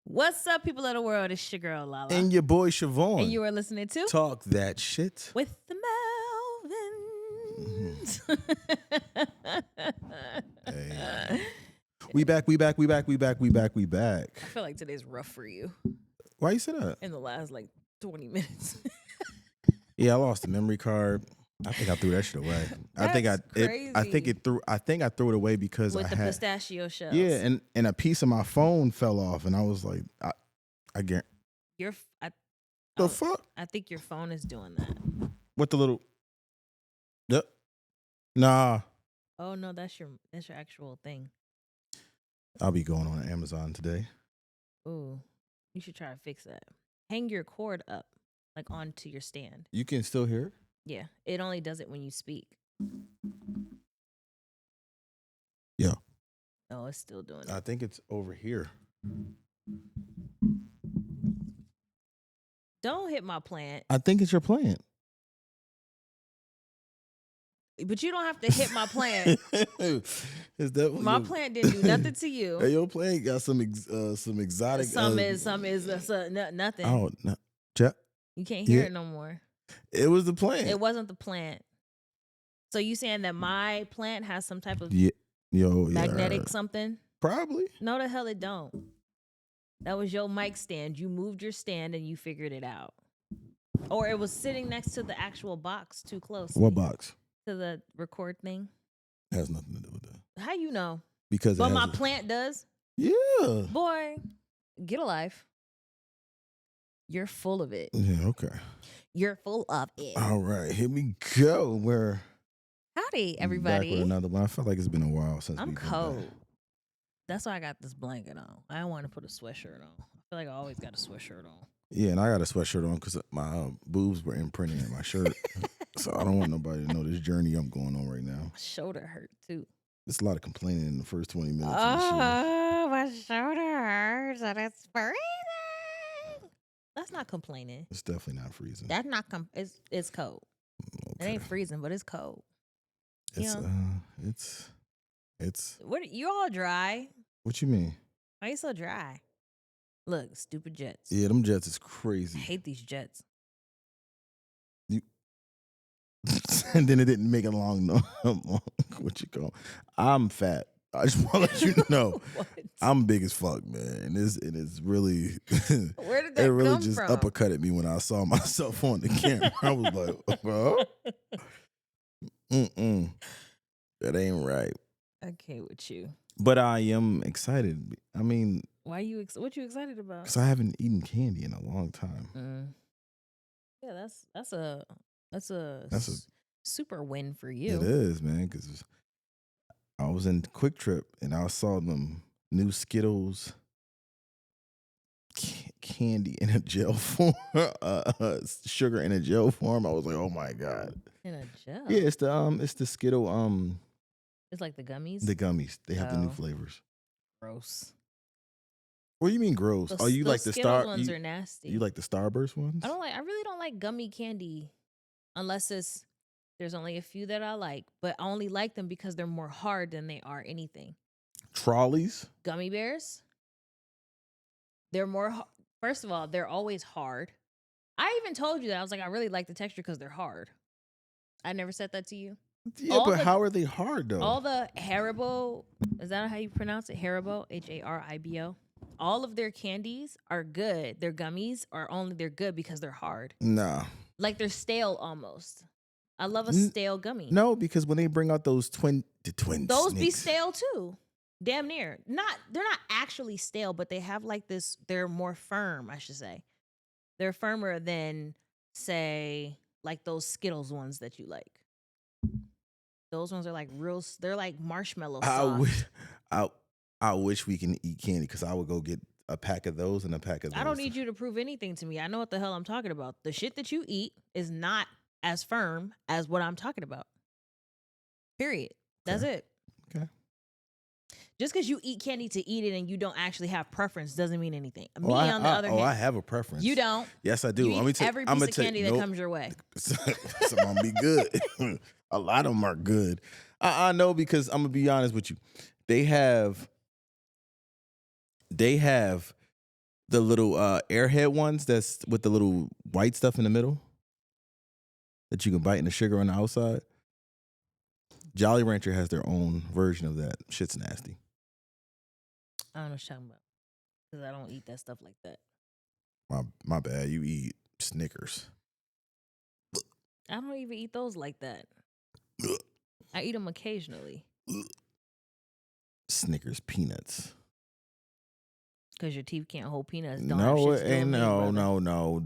What's up, people of the world? It's your girl, Lala. And your boy, Siobhan. And you are listening to Talk That Shit. With the Melvins. Hey. We back. I feel like today's rough for you Why you say that? in the last, 20 minutes. Yeah, I lost the memory card. I think I threw that shit away. I think I threw it away because With I the had pistachio shells. Yeah, and a piece of my phone fell off, and I was like, I guarantee. The fuck? I think your phone is doing that. What the little? Yep. Nah. Oh no, that's your actual thing. I'll be going on Amazon today. Ooh, you should try to fix that. Hang your cord up, onto your stand. You can still hear it? Yeah, it only does it when you speak. Yeah. Oh, it's still doing it. I think it's over here. Don't hit my plant. I think it's your plant. But you don't have to hit my plant. Is that my plant didn't do nothing to you. Hey, your plant got some exotic. Some is nothing. Oh no, you can't hear it no more. It was the plant. It wasn't the plant. So you saying that my plant has some type of magnetic something? Probably. No, the hell it don't. That was your mic stand. You moved your stand and you figured it out. Or it was sitting next to the actual box too close. What box? To the record thing. It has nothing to do with that. How you know? Because but my plant does. Yeah. Boy, get a life. You're full of it. Yeah. Okay. You're full of it. All right, here we go. We're howdy, everybody. Back with another one. I feel like it's been a while since I'm cold. That's why I got this blanket on. I don't want to put a sweatshirt on. I feel like I always got a sweatshirt on. Yeah, and I got a sweatshirt on because my boobs were imprinted in my shirt. So I don't want nobody to know this journey I'm going on right now. My shoulder hurt too. There's a lot of complaining in the first 20 minutes. Oh, my shoulder hurts and it's freezing. That's not complaining. It's definitely not freezing. That's not it's cold. Okay. It ain't freezing, but it's cold. It's What you all dry? What you mean? Why you so dry? Look, stupid jets. Yeah, them jets is crazy. I hate these jets. And then it didn't make it long. What you call? I'm fat. I just want to let you know. I'm big as fuck, man. And it's really where did that it really come just from? uppercutted me when I saw myself on the camera. I was like, that ain't right. I can't with you. But I am excited. I mean, why you? What you excited about? Because I haven't eaten candy in a long time. Yeah, that's a super win for you. It is, man. Because I was in Quick Trip and I saw them new Skittles candy in a gel form, sugar in a gel form. I was like, oh my god. In a gel. Yeah, it's the Skittle It's like the gummies. The gummies. They have the new flavors. Gross. What do you mean gross? You like the Skittles ones are nasty. You like the Starburst ones? I really don't like gummy candy, unless there's only a few that I like, but I only like them because they're more hard than they are anything. Trolleys? Gummy bears? They're more. First of all, they're always hard. I even told you that I was like, I really like the texture because they're hard. I never said that to you. Yeah, but how are they hard though? All the Haribo, is that how you pronounce it? Haribo, Haribo. All of their candies are good. Their gummies they're good because they're hard. Nah. Like they're stale almost. I love a stale gummy. No, because when they bring out those twin those snakes. Be stale too. Damn near. They're not actually stale, but they have like this, they're more firm, I should say. They're firmer than, say, like those Skittles ones that you like. Those ones are like they're like marshmallow soft. I wish we can eat candy because I would go get a pack of those and a pack of those. I don't need you to prove anything to me. I know what the hell I'm talking about. The shit that you eat is not as firm as what I'm talking about. Period. That's it. Okay. Just because you eat candy to eat it and you don't actually have preference doesn't mean anything. Me, on the other hand, I have a preference. You don't. Yes, I do. You eat every piece of candy that comes your way. Some of them be good. A lot of them are good. I know because I'm gonna be honest with you. They have The little airhead ones that's with the little white stuff in the middle that you can bite and the sugar on the outside. Jolly Rancher has their own version of that. Shit's nasty. I don't know what you're talking about because I don't eat that stuff like that. My bad. You eat Snickers. I don't even eat those like that. I eat them occasionally. Snickers peanuts. Because your teeth can't hold peanuts. No, it ain't. No.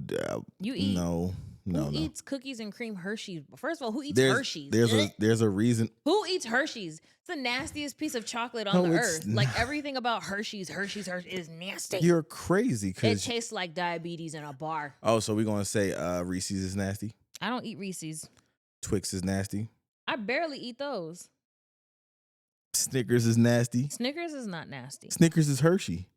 You eat. No. Who eats cookies and cream Hershey's? First of all, who eats There's, Hershey's? There's a reason. Who eats Hershey's? It's the nastiest piece of chocolate on the earth. Like everything about Hershey's is nasty. You're crazy. It tastes like diabetes in a bar. Oh, so we're gonna say Reese's is nasty? I don't eat Reese's. Twix is nasty. I barely eat those. Snickers is nasty. Snickers is not nasty. Snickers is Hershey.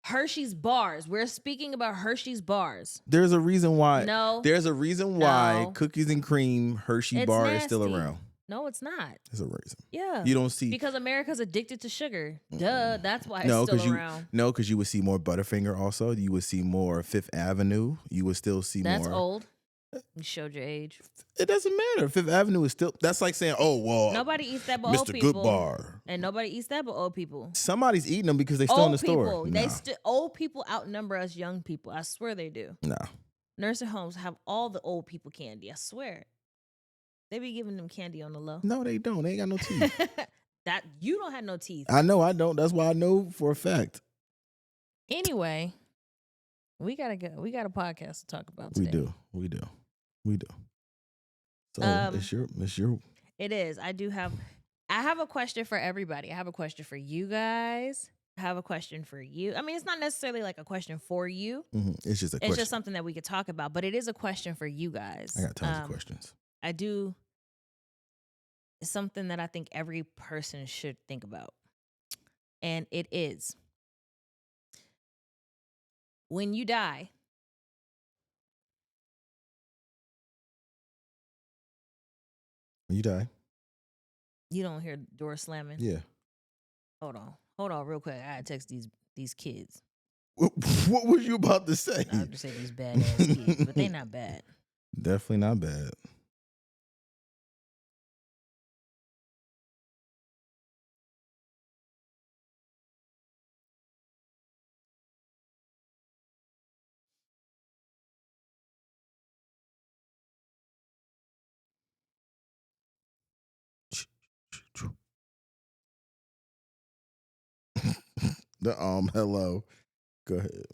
Hershey's bars. We're speaking about Hershey's bars. There's a reason why. No. There's a reason why cookies and cream Hershey bar is still around. No, it's not. There's a reason. Yeah. You don't see. Because America's addicted to sugar. Duh. That's why it's still around. No, because you would see more Butterfinger also. You would see more Fifth Avenue. You would still see more. That's old. You showed your age. It doesn't matter. Fifth Avenue is still. That's like saying, oh, well. Nobody eats that but Mr. old people. Goodbar. And nobody eats that but old people. Somebody's eating them because they still in the store. Nah. Old people outnumber us young people. I swear they do. No. Nursing homes have all the old people candy. I swear. They be giving them candy on the low. No, they don't. They ain't got no teeth. That you don't have no teeth. I know I don't. That's why I know for a fact. Anyway, we gotta go. We got a podcast to talk about today. We do. So it's your. It is. I have a question for everybody. I have a question for you guys. I have a question for you. I mean, it's not necessarily like a question for you. Mm-hmm. It's just a question. It's just something that we could talk about, but it is a question for you guys. I got tons of questions. I do. It's something that I think every person should think about. And it is, when you die, When you die, you don't hear doors slamming. Yeah. Hold on, real quick. I gotta text these kids. What were you about to say? I was to say these badass kids, but they not bad. Definitely not bad. Hello. Go ahead.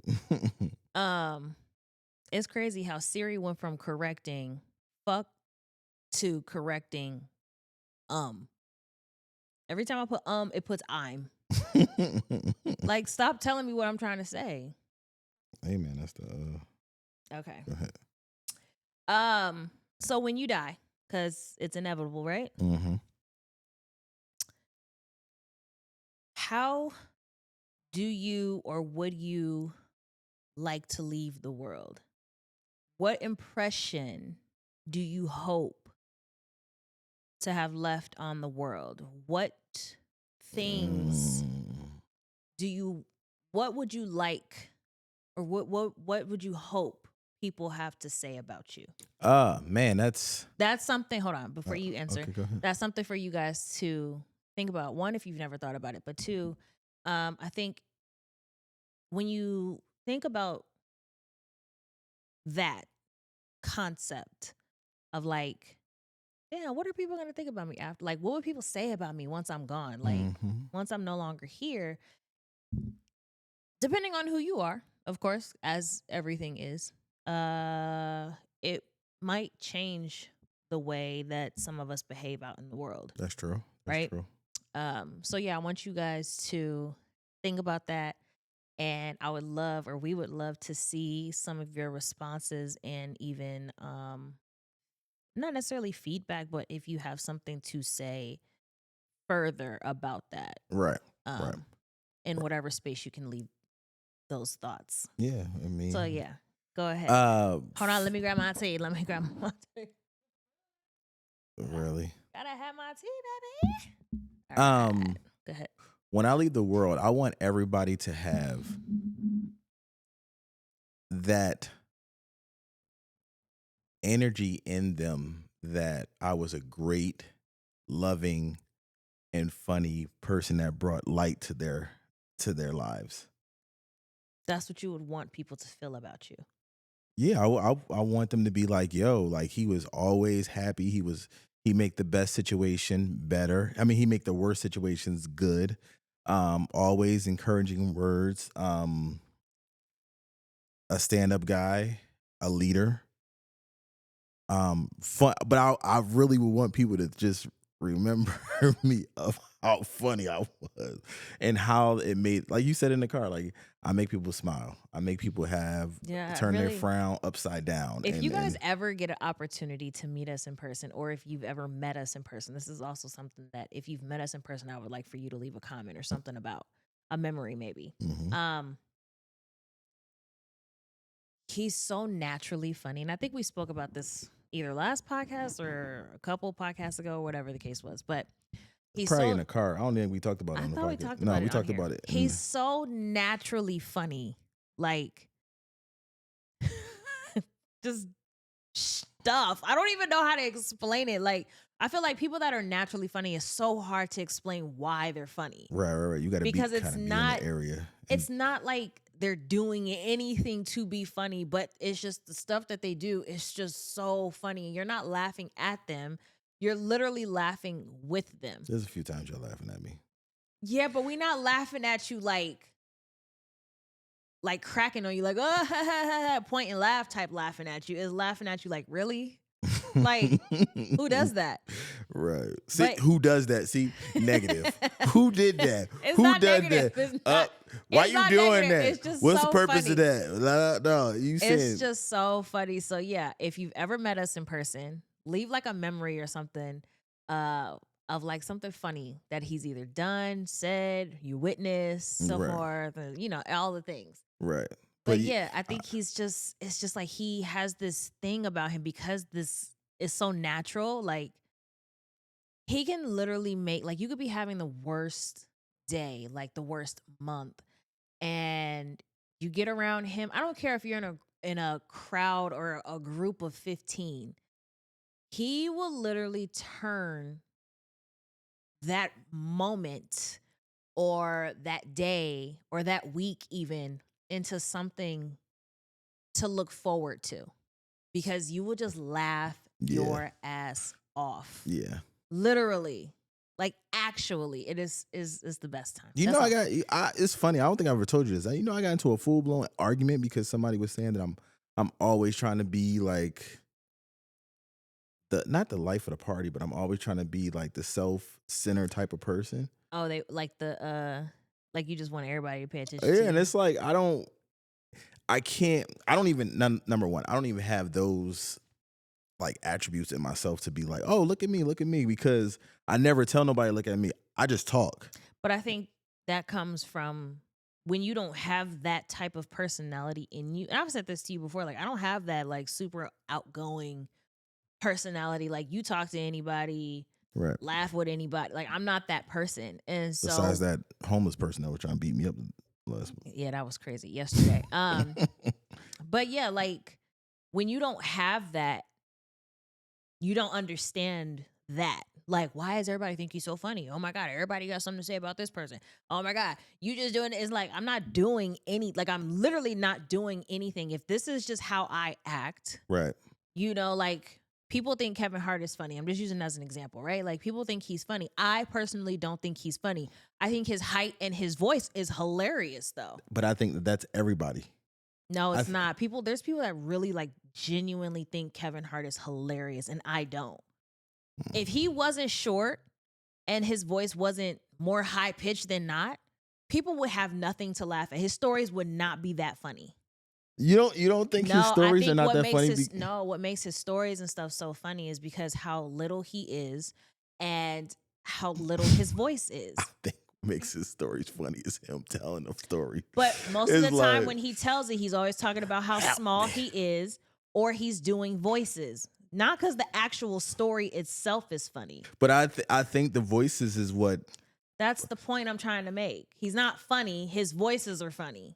It's crazy how Siri went from correcting fuck to correcting Every time I put it puts I'm. Like, stop telling me what I'm trying to say. Hey man, that's the Okay. Go ahead. So when you die, because it's inevitable, right? Mm-hmm. How do you or would you like to leave the world? What impression do you hope to have left on the world? What things what would you like, or what would you hope people have to say about you? Man, that's something. Hold on, before you answer. Okay, go ahead. That's something for you guys to think about. One, if you've never thought about it, but two, I think when you think about that concept of like, yeah, what are people going to think about me after? Like, what would people say about me once I'm gone? Like, once I'm no longer here, depending on who you are, of course, as everything is, it might change the way that some of us behave out in the world. That's true. Right? So yeah, I want you guys to think about that. And we would love to see some of your responses and even, not necessarily feedback, but if you have something to say further about that. Right. In whatever space you can leave those thoughts. Yeah. I mean. So yeah, go ahead. Hold on, let me grab my tea. Really? Gotta have my tea, baby. Go ahead. When I leave the world, I want everybody to have that energy in them that I was a great, loving, and funny person that brought light to their lives. That's what you would want people to feel about you. Yeah, I want them to be like, yo, like he was always happy. He make the best situation better. I mean, he make the worst situations good. Always encouraging words. A stand up guy, a leader. Fun, but I really would want people to just remember me of how funny I was and how it made, like you said in the car, like I make people smile. I make people Yeah, turn their really. frown upside down. If you guys And ever get an opportunity to meet us in person, or if you've ever met us in person, this is also something that if you've met us in person, I would like for you to leave a comment or something about a memory, maybe. mhm. He's so naturally funny, and I think we spoke about this either last podcast or a couple podcasts ago, whatever the case was. But he's Probably in so. the car. I don't think we talked about it I on the thought we podcast. talked No, about we it on talked here. about it. He's so naturally funny, like just stuff. I don't even know how to explain it. Like I feel like people that are naturally funny is so hard to explain why they're funny. Right. You got to be Because kind of be in the area. it's not like they're doing anything to be funny, but it's just the stuff that they do is just so funny. You're not laughing at them. You're literally laughing with them. There's a few times you're laughing at me. Yeah, but we're not laughing at you like cracking on you, like, oh, point and laugh type laughing at you. Is laughing at you like, really? Like, who does that? Right. See, But- who does that? See, negative. Who did that? It's Who not does negative. that? It's not- Why it's you not doing negative. that? It's just What's so the purpose funny. of that? No, you saying It's just so funny. So yeah, if you've ever met us in person, leave like a memory or something of like something funny that he's either done, said, you witnessed, so Right. forth, all the things. right. But yeah, I think it's just like he has this thing about him because this is so natural. Like he can literally make, like you could be having the worst day, like the worst month, and you get around him. I don't care if you're in a crowd or a group of 15. He will literally turn that moment or that day or that week even into something to look forward to, because you will just laugh Yeah. your ass off. Yeah. Literally. Like actually, it is the best time. You That's know, all. it's funny. I don't think I ever told you this. You know, I got into a full blown argument because somebody was saying that I'm always trying to be like not the life of the party, but I'm always trying to be like the self-centered type of person. Oh, they like like you just want everybody to pay attention to Yeah, you. and it's like I don't even number one, I don't even have those like attributes in myself to be like, oh, look at me, because I never tell nobody look at me. I just talk. But I think that comes from when you don't have that type of personality in you. And I've said this to you before, like I don't have that like super outgoing personality. Like you talk to anybody, Right. laugh with anybody. Like I'm not that person. And so Besides that homeless person that was trying to beat me up last week. yeah, that was crazy yesterday. But yeah, like when you don't have that, you don't understand that. Like, why does everybody think you're so funny? Oh my God, everybody got something to say about this person. Oh my God, you just doing it. It's like, I'm not doing I'm literally not doing anything. If this is just how I act, Right. like people think Kevin Hart is funny. I'm just using it as an example, right? Like people think he's funny. I personally don't think he's funny. I think his height and his voice is hilarious though. But I think that's everybody. No, it's not. There's people that really like genuinely think Kevin Hart is hilarious, and I don't. If he wasn't short and his voice wasn't more high pitched than not, people would have nothing to laugh at. His stories would not be that funny. You don't think his stories are not that funny? What makes his stories and stuff so funny is because how little he is and how little his voice is. I think what makes his stories funny is him telling a story. But most of the It's time like, when he tells it, he's always talking about how small he is, or he's doing voices. Not because the actual story itself is funny. But I think the voices is what. That's the point I'm trying to make. He's not funny. His voices are funny.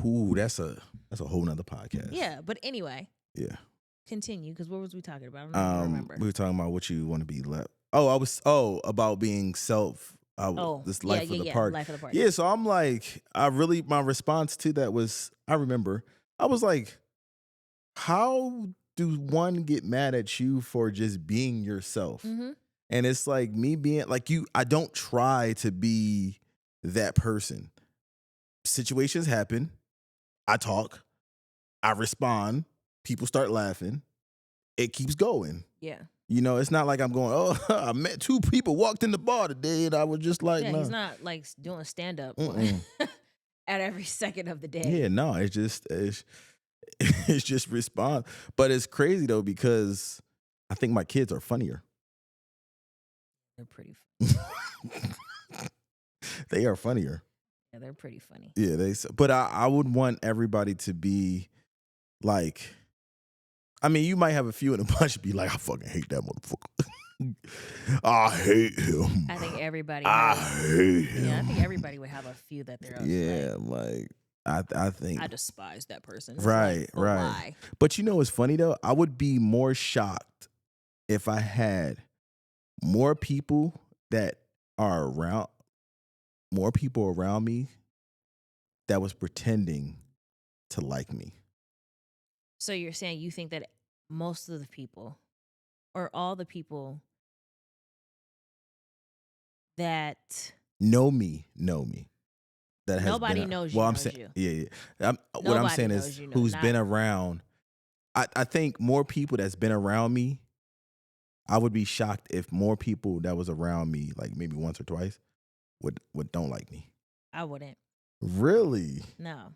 Ooh, that's a. That's a whole nother podcast. Yeah, but anyway, Yeah. continue, because what was we talking about? I don't even remember. We were talking about what you want to be left. About being self. This life of the party. Life of the party. Yeah, so I'm like, my response to that was, I remember, I was like, how do one get mad at you for just being yourself? Mm-hmm. And it's like me being like you, I don't try to be that person. Situations happen. I talk. I respond. People start laughing. It keeps going. Yeah. You know, it's not like I'm going, oh, I met two people walked in the bar today and I was just like, Yeah, no. he's not like doing stand up at every second of the day. Yeah, no, it's just respond. But it's crazy though, because I think my kids are funnier. They're pretty funny. They are funnier. Yeah, they're pretty funny. Yeah, but I would want everybody to be like, I mean, you might have a few in a bunch be like, I fucking hate that motherfucker. I hate him. I think everybody. I hate him. Yeah, I think everybody would have a few that they're. Yeah, like I think I despise that person. Right, right. Why? But you know what's funny though? I would be more shocked if I had more people around me that was pretending to like me. So you're saying you think that most of the people, or all the people that know me. That has nobody been, knows well, you. I'm knows saying, you. yeah. What I'm saying is, who's been around. I think more people that's been around me. I would be shocked if more people that was around me, like maybe once or twice, would don't like me. I wouldn't. Really? No.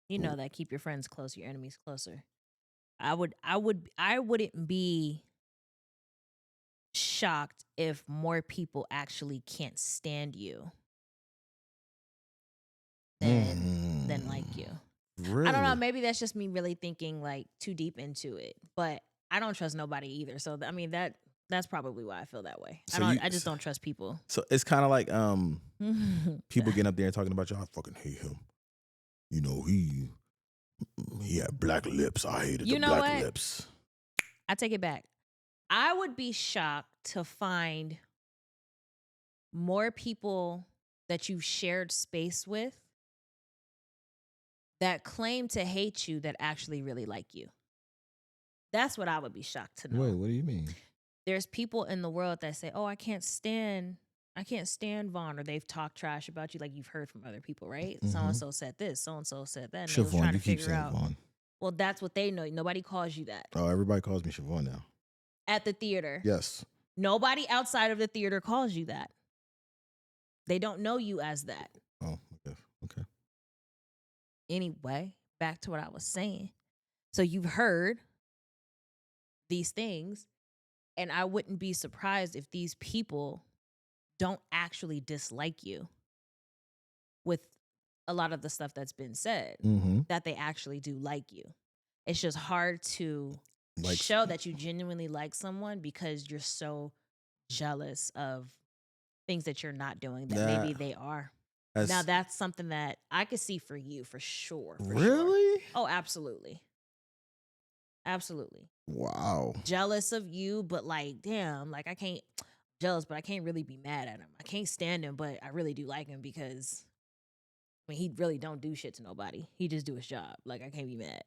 You know that keep your friends close, your enemies closer. I wouldn't be shocked if more people actually can't stand you than like you. Really? I don't know. Maybe that's just me really thinking like too deep into it, but I don't trust nobody either. So I mean that's probably why I feel that way. So I just don't trust people. So it's kind of like people getting up there and talking about you. I fucking hate him. You know, he had black lips. I hated the black lips. I take it back. I would be shocked to find more people that you've shared space with that claim to hate you that actually really like you. That's what I would be shocked to know. Wait, what do you mean? There's people in the world that say, "Oh, I can't stand Vaughn," or they've talked trash about you, like you've heard from other people, right? Mm-hmm. So and so said this, so and so said that. And Siobhan, they was trying to figure out. Vaughn. Well, that's what they know. Nobody calls you that. Oh, everybody calls me Siobhan now. At the theater. Yes. Nobody outside of the theater calls you that. They don't know you as that. Oh, okay. Anyway, back to what I was saying. So you've heard these things, and I wouldn't be surprised if these people don't actually dislike you with a lot of the stuff that's been said, that they actually do like you. It's just hard to show that you genuinely like someone because you're so jealous of things that you're not doing that maybe they are. Now that's something that I could see for you for sure. Really? Sure. Oh, absolutely. Absolutely. Wow. Jealous of you, but like, damn, like I can't jealous, but I can't really be mad at him. I can't stand him, but I really do like him because I mean he really don't do shit to nobody. He just do his job. Like I can't be mad.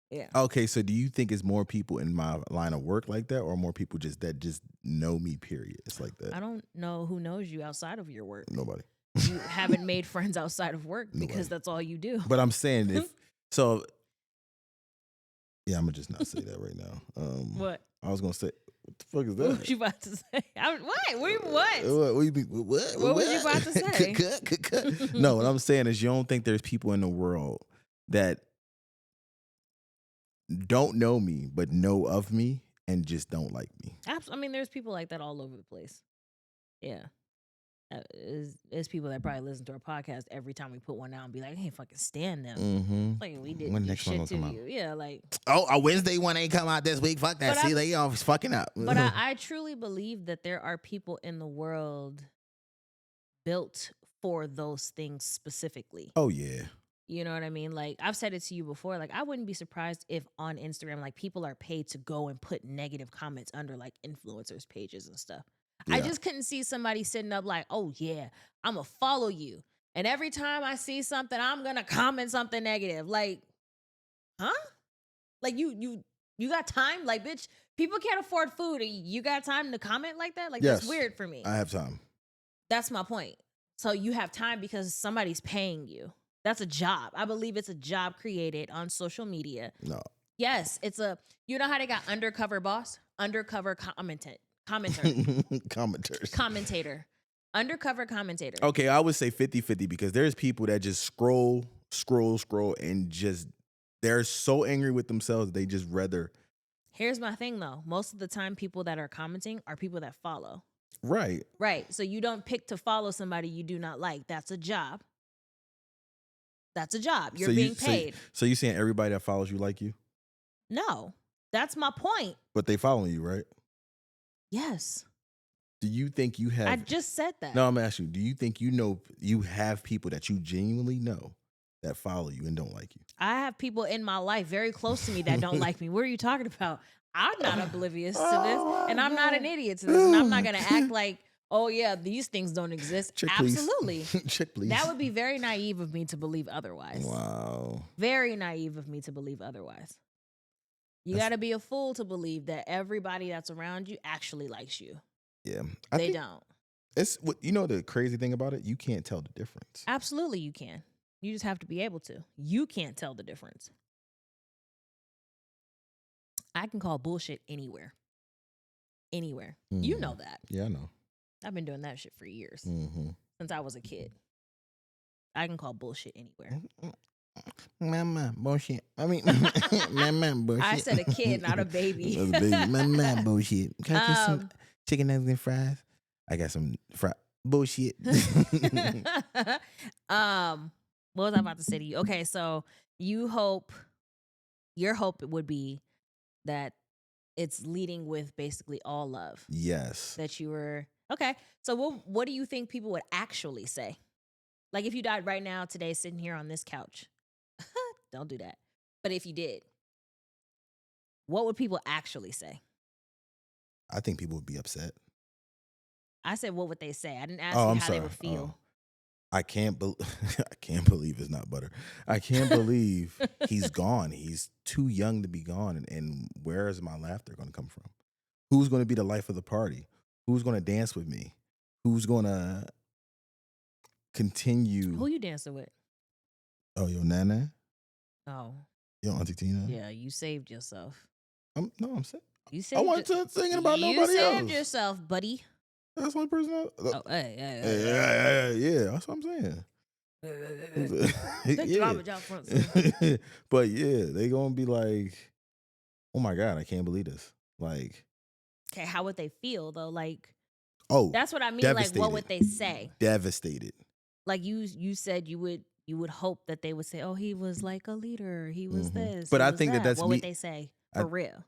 Yeah. Okay, so do you think it's more people in my line of work like that, or more people just know me? Period. It's like that. I don't know who knows you outside of your work. Nobody. You haven't made friends outside of work because that's all you do. But I'm saying if so. Yeah, I'm gonna just not say that right now. What? I was gonna say, what the fuck is that? What was you about to say? What? What? What you mean? What was you about to say? Cut. No, what I'm saying is you don't think there's people in the world that don't know me but know of me and just don't like me. I mean, there's people like that all over the place. Yeah. There's people that probably listen to our podcast every time we put one out and be like, I can't fucking stand them. Like we didn't do shit to you. Yeah, like a Wednesday one ain't come out this week. Fuck that. See, they always fucking up. But I truly believe that there are people in the world built for those things specifically. Oh yeah. You know what I mean? Like, I've said it to you before. Like, I wouldn't be surprised if on Instagram, like, people are paid to go and put negative comments under like influencers' pages and stuff. I Yeah. just couldn't see somebody sitting up like, oh yeah, I'm gonna follow you. And every time I see something, I'm gonna comment something negative. Like, huh? Like you got time? Like, bitch, people can't afford food. And you got time to comment like that? Like, that's Yes. weird for me. I have time. That's my point. So you have time because somebody's paying you. That's a job. I believe it's a job created on social media. No. Yes, it's a. You know how they got undercover boss, undercover commentator, Commenters. undercover commentator. Okay, I would say 50-50 because there's people that just scroll, and just they're so angry with themselves they just rather. Here's my thing though. Most of the time, people that are commenting are people that follow. Right. Right. So you don't pick to follow somebody you do not like. That's a job. That's a job. You're being paid. So you saying everybody that follows you like you? No, that's my point. But they following you, right? Yes. Do you think you have? I just said that. No, I'm asking you. Do you think you have people that you genuinely know that follow you and don't like you? I have people in my life very close to me that don't like me. What are you talking about? I'm not oblivious to this, and I'm not an idiot to this, and I'm not gonna act like, oh yeah, these things don't exist. Check, Absolutely. please. Check, please. That would be very naive of me to believe otherwise. Wow. Very naive of me to believe otherwise. You got to be a fool to believe that everybody that's around you actually likes you. Yeah. They don't. It's what you know the crazy thing about it, you can't tell the difference. Absolutely you can. You just have to be able to. You can't tell the difference. I can call bullshit anywhere. Anywhere. You know that. Yeah, I know. I've been doing that shit for years. Mm-hmm. Since I was a kid. I can call bullshit anywhere. Mama, bullshit. I mean, mama, bullshit. I said a kid, not a baby. That's a baby. Mama, bullshit. Can I get some chicken nuggets and fries? I got some bullshit. What was I about to say to you? Okay, so your hope would be that it's leading with basically all love. Yes. That you were okay. So what do you think people would actually say? Like if you died right now today, sitting here on this couch, don't do that. But if you did, what would people actually say? I think people would be upset. I said, what would they say? I didn't ask I'm you how sorry. they would feel. I can't believe it's not butter. I can't believe he's gone. He's too young to be gone. And where is my laughter going to come from? Who's going to be the life of the party? Who's going to dance with me? Who's going to continue? Who you dancing with? Oh, your Nana? Oh. Your Auntie Tina? Yeah, you saved yourself. I'm saying. You saved I wasn't singing about nobody else. You saved yourself, buddy. That's one person. Oh, hey. Yeah, that's what I'm saying. Yeah. But yeah, they gonna be like, oh my God, I can't believe this. Like, okay, how would they feel though? Like, oh, that's what I mean. Like, what would they say? Devastated. Like you said, you would hope that they would say, oh, he was like a leader. He was this. But I think that's what would they say for real?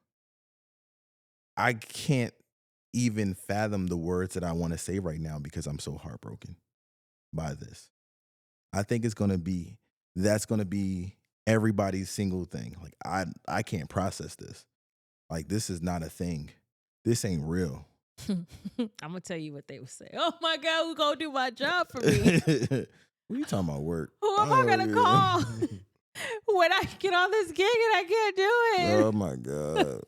I can't even fathom the words that I want to say right now because I'm so heartbroken by this. I think that's going to be everybody's single thing. Like I can't process this. Like this is not a thing. This ain't real. I'm gonna tell you what they would say. Oh my God, who's gonna do my job for me? What are you talking about work? Who am I gonna call when I get on this gig and I can't do it? Oh my God.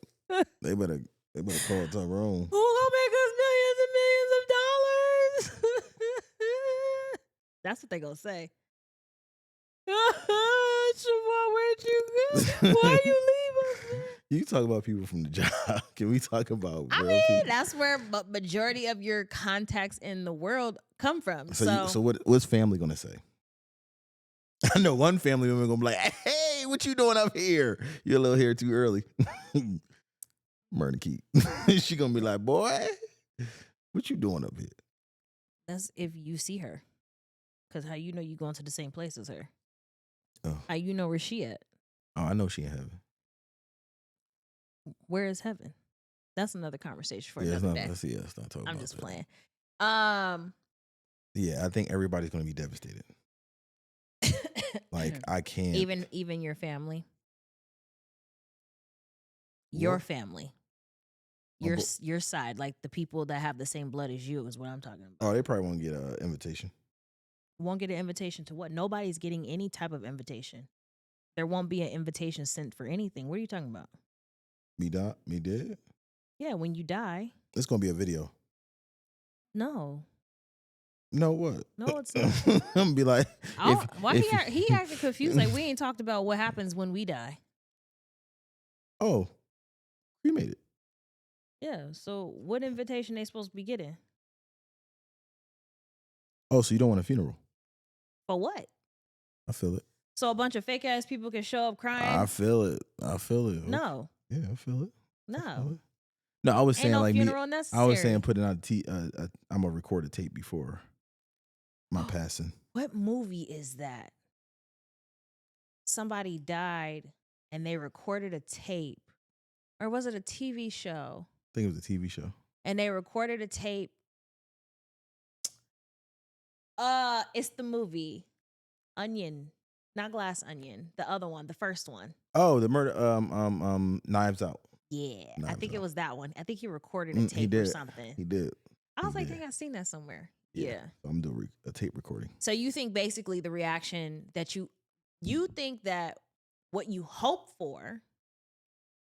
They better call Tyrone. Who gonna make us millions and millions of dollars? That's what they gonna say. Siobhan, where'd you go? Why you leave us? You talk about people from the job. Can we talk about I real mean, people? that's where majority of your contacts in the world come from. So what's family gonna say? I know one family member gonna be like, "Hey, what you doing up here? You're a little here too early." Murder Keith. She gonna be like, "Boy, what you doing up here?" That's if you see her, because how you know you going to the same place as her? Oh. How you know where she at? Oh, I know she in heaven. Where is heaven? That's another conversation for another day. It's not talking I'm about just that. playing. Yeah, I think everybody's gonna be devastated. Like I can't. even your family, your What? family, My bo- your side, like the people that have the same blood as you is what I'm talking Oh, about. they probably won't get an invitation. Won't get an invitation to what? Nobody's getting any type of invitation. There won't be an invitation sent for anything. What are you talking about? Me die, me dead. Yeah, when you die. It's gonna be a video. No. No, what? No, it's not. I'm gonna be like, Oh, why if he acted confused? Like we ain't talked about what happens when we die. oh, cremated. Yeah. So what invitation they supposed to be getting? Oh, so you don't want a funeral? For what? I feel it. So a bunch of fake ass people can show up I crying? feel it. I feel it. Okay. No. Yeah, I feel it. I feel No. it. No, I was Ain't saying no like me. funeral I necessary. was saying putting on I'm gonna record a tape before my passing. What movie is that? Somebody died and they recorded a tape. Or was it a TV show? I think it was a TV show. And they recorded a tape. It's the movie Onion, not Glass Onion. The other one, the first one. Oh, the murder. Knives Out. Yeah, I Knives think it Out. was that one. I think he recorded a He tape or did. something. He did. I was He like, did. I think I've seen that somewhere. Yeah. Yeah. So I'm doing a tape recording. So you think basically the reaction that you think that what you hope for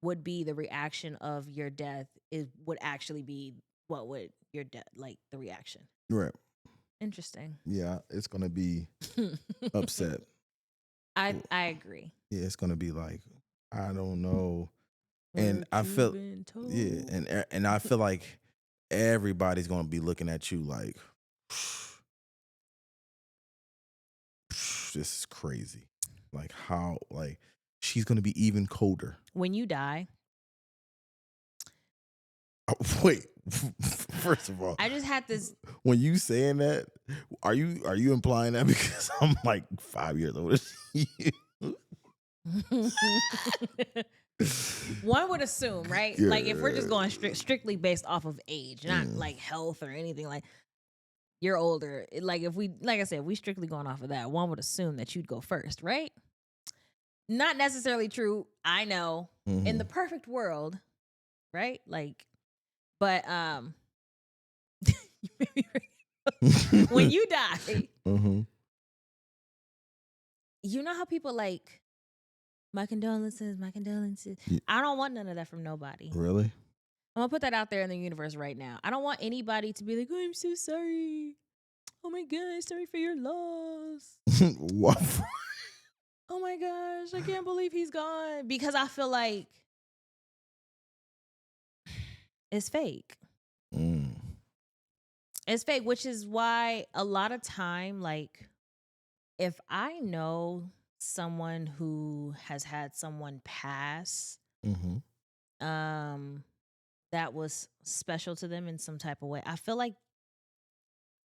would be the reaction of your death would actually be what would your death like the reaction. Right. Interesting. Yeah, it's gonna be upset. I agree. Yeah, it's gonna be like I don't know, and I feel and I feel like everybody's gonna be looking at you like this is crazy. Like how like she's gonna be even colder. When you die, Oh, wait, first of all, I just had this. When you saying that, are you implying that because I'm like 5 years older than you? One would assume, right? Yeah. Like if we're just going strictly based off of age, not like health or anything. Like you're older. Like if we, like I said, we strictly going off of that. One would assume that you'd go first, right? Not necessarily true. I know. In the perfect world, right? Like, but when you die, you know how people like my condolences, my condolences. Yeah. I don't want none of that from nobody. Really? I'm gonna put that out there in the universe right now. I don't want anybody to be like, oh, I'm so sorry. Oh my gosh, sorry for your loss. What? Oh my gosh, I can't believe he's gone. Because I feel like it's fake. It's fake, which is why a lot of time, like, if I know someone who has had someone pass, that was special to them in some type of way, I feel like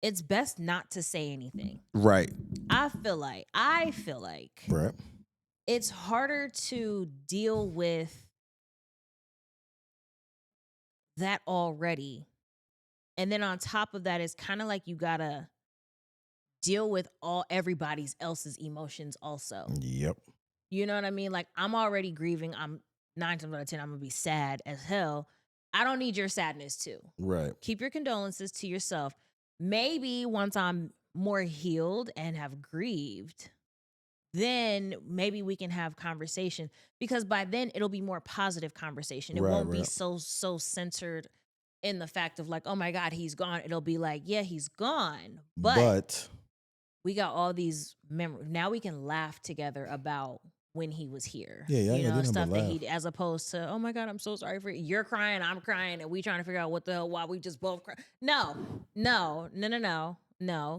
it's best not to say anything. Right. I feel like Right. it's harder to deal with that already. And then on top of that, it's kind of like you gotta deal with everybody's else's emotions also. Yep. You know what I mean? Like I'm already grieving. I'm 9 times out of 10, I'm gonna be sad as hell. I don't need your sadness too. Right. Keep your condolences to yourself. Maybe once I'm more healed and have grieved, then maybe we can have conversation, because by then it'll be more positive conversation. It won't be so centered in the fact of like, oh my God, he's gone. It'll be like, yeah, he's gone, but we got all these memories. Now we can laugh together about when he was here. Yeah, you know, stuff that he, as opposed to, oh my God, I'm so sorry for you. You're crying, I'm crying, and we trying to figure out what the hell, why we just both cry. No.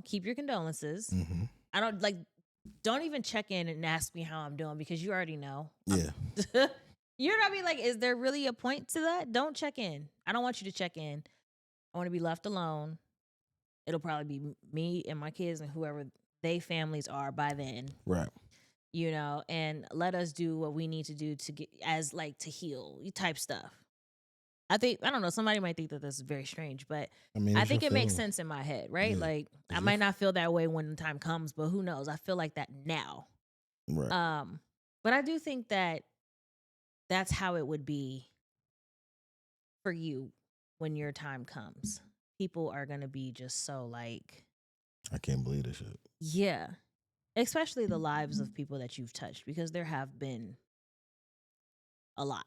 Keep your condolences. I don't like. Don't even check in and ask me how I'm doing, because you already know. Yeah. You're not be like, is there really a point to that? Don't check in. I don't want you to check in. I want to be left alone. It'll probably be me and my kids and whoever they families are by then. Right. You know, and let us do what we need to do to get to heal type stuff. I don't know, somebody might think that this is very strange, but I think it makes sense in my head, right? Yeah, like I might not feel that way when the time comes, but who knows? I feel like that now. Right. But I do think that that's how it would be for you when your time comes. People are gonna be just so like, I can't believe this shit. yeah, especially the lives of people that you've touched, because there have been a lot.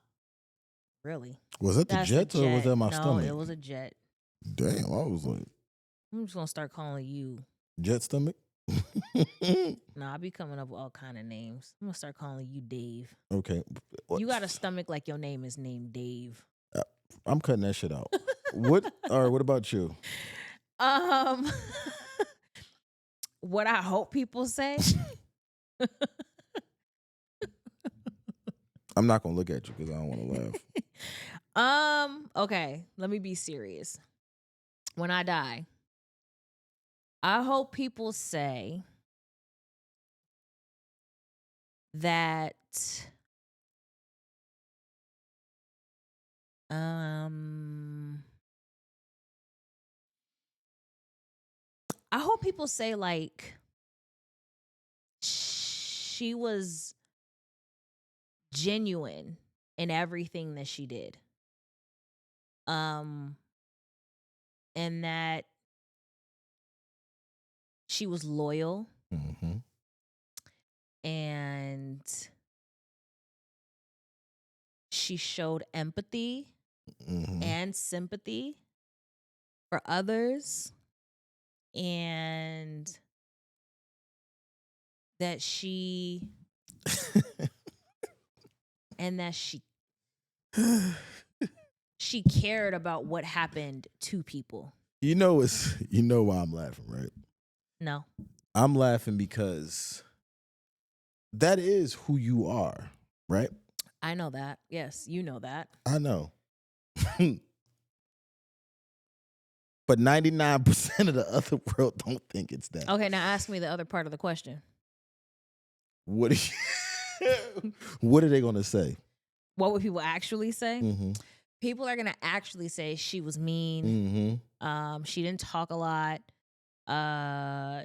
Really, Was that the that's the Jets or was jet. that my No, stomach? it was a jet. Damn, I was like, I'm just gonna start calling you. Jet stomach? Nah, I be coming up with all kind of names. I'm gonna start calling you Dave. Okay. You got a stomach like your name is named Dave. I'm cutting that shit out. What about you? Um, what I hope people say. I'm not gonna look at you because I don't want to laugh. Okay, let me be serious. When I die, I hope people say that I hope people say like she was genuine in everything that she did. And that she was loyal Mm-hmm. and she showed empathy Mm-hmm. and sympathy for others, and that she and that she cared about what happened to people. You know why I'm laughing, right? No. I'm laughing because that is who you are, right? I know that. Yes, you know that. I know. But 99% of the other world don't think it's that. Okay, now ask me the other part of the question. What what are they gonna say? What would people actually say? Mm-hmm. People are gonna actually say she was mean. Mm-hmm. She didn't talk a lot.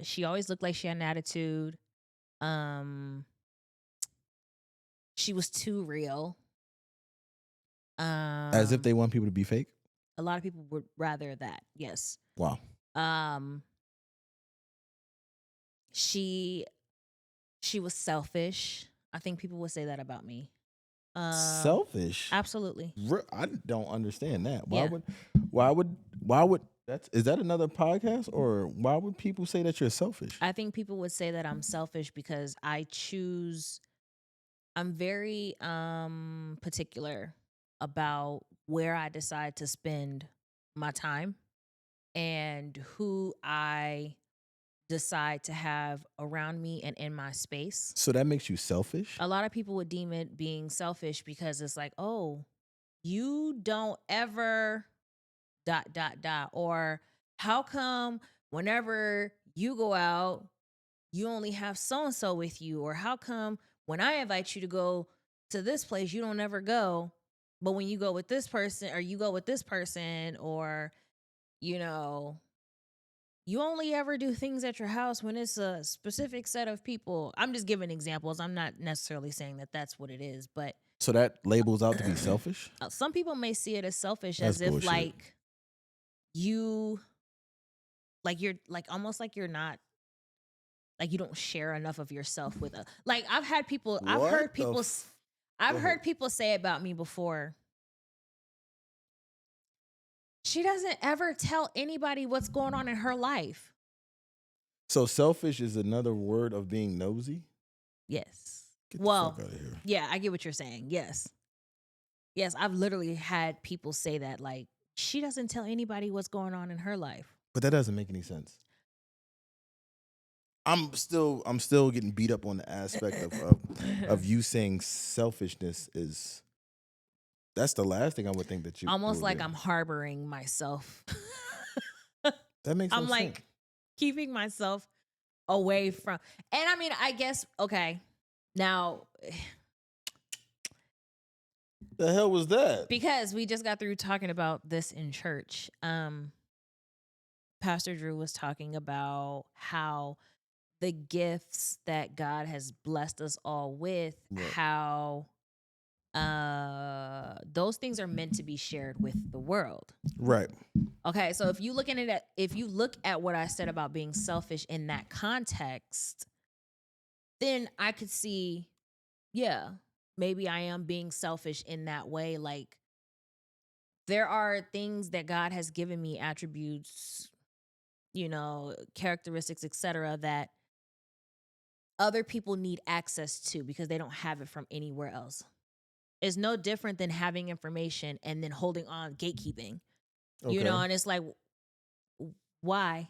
She always looked like she had an attitude. She was too real. As if they want people to be fake. A lot of people would rather that. Yes. Wow. She was selfish. I think people would say that about me. Selfish. Absolutely. I don't understand that. Yeah. Why would is that another podcast, or why would people say that you're selfish? I think people would say that I'm selfish because I'm very particular about where I decide to spend my time and who I decide to have around me and in my space. So that makes you selfish? A lot of people would deem it being selfish because it's like, oh, you don't ever ... or how come whenever you go out, you only have so and so with you? Or how come when I invite you to go to this place, you don't ever go, but when you go with this person, or you go with this person, or you know, you only ever do things at your house when it's a specific set of people. I'm just giving examples. I'm not necessarily saying that that's what it is, but So that labels out to be selfish? some people may see it as selfish, That's as if bullshit. like you, like you're like almost like you're not, like you don't share enough of yourself with a, like I've heard people I've heard people say about me before, she doesn't ever tell anybody what's going on in her life. So selfish is another word of being nosy? Yes. Get the fuck out of here. Yeah, I get what you're saying. Yes. Yes, I've literally had people say that, like, she doesn't tell anybody what's going on in her life. But that doesn't make any sense. I'm still getting beat up on the aspect of you saying selfishness is, that's the last thing I would think that you almost like do. I'm harboring myself. That makes I'm no like sense. keeping myself away from, and I mean, I guess, okay, now, The hell was that? because we just got through talking about this in church. Pastor Drew was talking about how the gifts that God has blessed us all with, Right. how those things are meant to be shared with the world. Right. Okay, so if you look at what I said about being selfish in that context, then I could see, yeah, maybe I am being selfish in that way. Like, there are things that God has given me, attributes, characteristics, etc., that other people need access to because they don't have it from anywhere else. It's no different than having information and then holding on, gatekeeping, Okay. and it's like, why?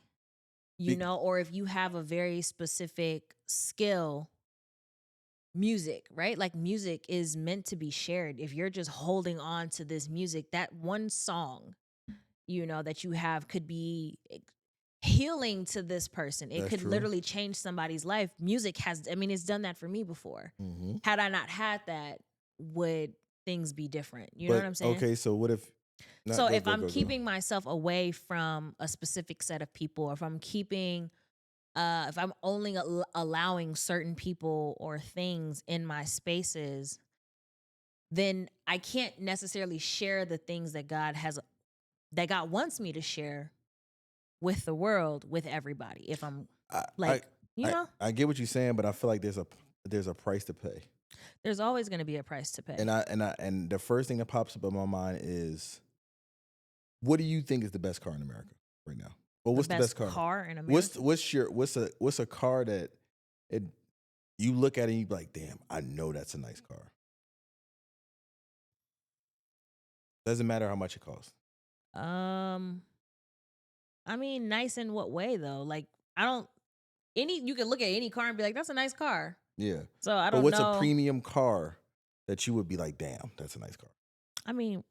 Be- Or if you have a very specific skill, music, right? Like, music is meant to be shared. If you're just holding on to this music, that one song, that you have could be healing to this person. It That's could true. literally change somebody's life. Music has, I mean, it's done that for me before. Mm-hmm. Had I not had that, would things be different? You know what But I'm saying? okay, so what if? So Not go if go I'm go go. keeping myself away from a specific set of people, or if I'm keeping if I'm only allowing certain people or things in my spaces, then I can't necessarily share the things that God wants me to share with the world, with everybody. If I'm I I like, I, I get what you're saying, but I feel like there's a price to pay. there's always going to be a price to pay. And the first thing that pops up in my mind is, what do you think is the best car in America right now? Well, The what's the best best car? car in America. What's a car that it you look at it and you be like, damn, I know that's a nice car. Doesn't matter how much it costs. Um, I mean, nice in what way though? Like, I don't you can look at any car and be like, that's a nice car. Yeah. So I But don't what's a know. premium car that you would be like, damn, that's a nice car? I mean,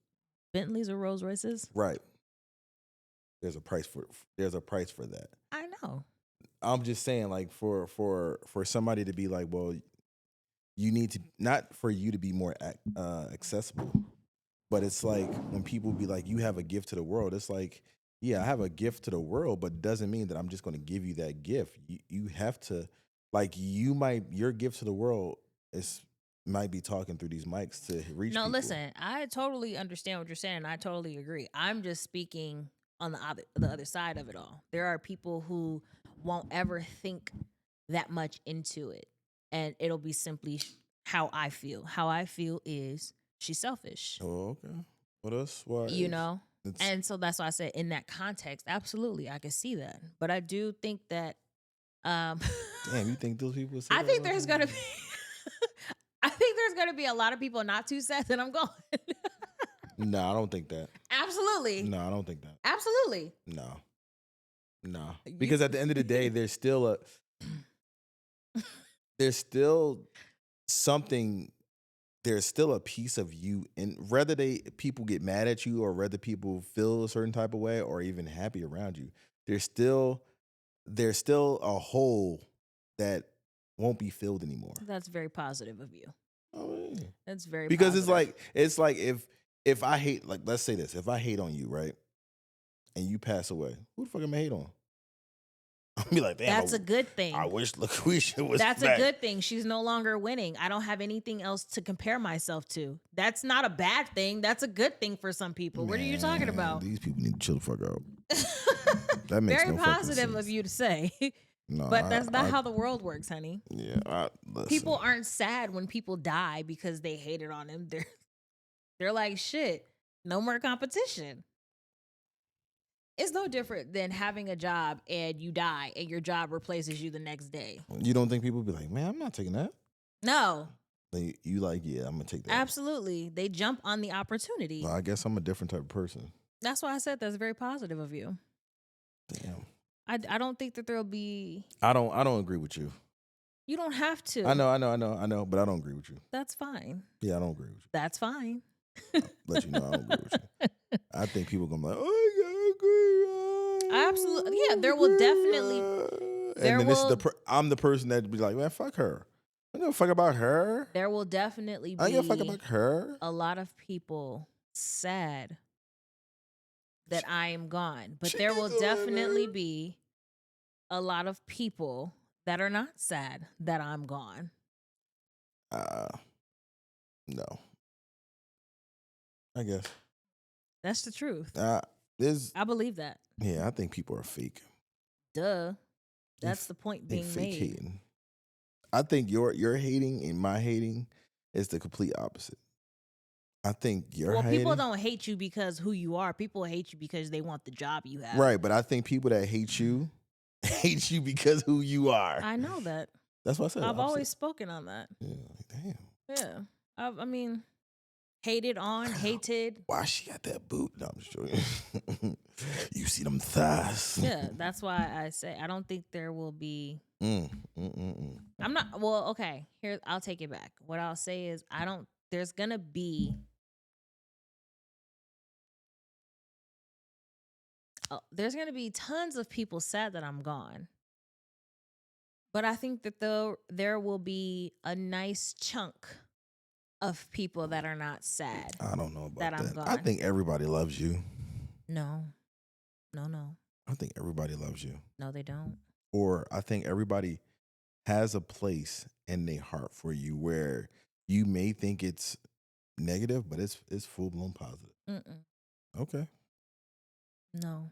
Bentleys or Rolls Royces. Right. There's a price for that. I know. I'm just saying, like, for somebody to be like, well, you need to, not for you to be more accessible, but it's like when people be like, you have a gift to the world. It's like, yeah, I have a gift to the world, but doesn't mean that I'm just going to give you that gift. You have to, like, your gift to the world is might be talking through these mics to reach No, people. listen, I totally understand what you're saying. I totally agree. I'm just speaking on the other side of it all. There are people who won't ever think that much into it, and it'll be simply how I feel. How I feel is she's selfish, Oh, okay. What else? Why? you know? It's And so that's why I said in that context, absolutely, I can see that. But I do think that um damn. You think those people say I that think about there's you? gonna be I think there's gonna be a lot of people not too sad that I'm gone. No, I don't think that. Absolutely. No, I don't think that. Absolutely. No, no. You Because at the end of the day, there's still something. There's still a piece of you, and whether people get mad at you or whether people feel a certain type of way or even happy around you, there's still a hole that won't be filled anymore. That's very positive of you. Oh, yeah. That's very Because positive. it's like if I hate, like, let's say this, if I hate on you, right, and you pass away, who the fuck am I hate on? I'll be like, damn, That's a good I thing. wish Laquisha was That's back. a good thing. She's no longer winning. I don't have anything else to compare myself to. That's not a bad thing. That's a good thing for some people. What are you talking Man, about? These people need to chill the fuck out. That makes Very no fucking positive sense. of you to say. No, But that's not how the world works, honey. Yeah, listen. People aren't sad when people die because they hated on them. They're like, shit, no more competition. It's no different than having a job and you die and your job replaces you the next day. You don't think people be like, man, I'm not taking that? No, You like, yeah, I'm gonna take that. absolutely. They jump on the opportunity. Well, I guess I'm a different type of person. That's why I said that's very positive of you. Damn. I don't think that there'll be. I don't agree with you. You don't have to. I know, but I don't agree with you. That's fine. Yeah, I don't agree with you. That's fine. Let you know I don't agree with you. I think people gonna be like, oh, yeah, I agree. Absolutely. Yeah, there will definitely. And then I'm the person that be like, man, fuck her. I don't give a fuck about her. There will definitely I don't give a fuck be about her. a lot of people sad that I am gone, but there will definitely be a lot of people that are not sad that I'm gone. No. I guess. That's the truth. There's I believe that. Yeah, I think people are fake. Duh. That's the point They being fake made. hating. I think your hating and my hating is the complete opposite. I think your Well, hating. people don't hate you because who you are. People hate you because they want the job you have. Right, but I think people that hate you hate you because who you are. I know that. That's what I said. I've opposite. always spoken on that. Yeah, like, damn. Yeah. I mean, hated on, hated. Why she got that boot? No, I'm just joking. You see them thighs. Yeah, that's why I say I don't think there will be. I'm not. Well, okay. Here, I'll take it back. What I'll say is, I don't. There's gonna be. There's gonna be tons of people sad that I'm gone. But I think that there will be a nice chunk of people that are not sad. I don't know about that. I'm that. gone. I think everybody loves you. No. I think everybody loves you. No, they don't. Or I think everybody has a place in their heart for you where you may think it's negative, but it's full blown positive. Okay. No.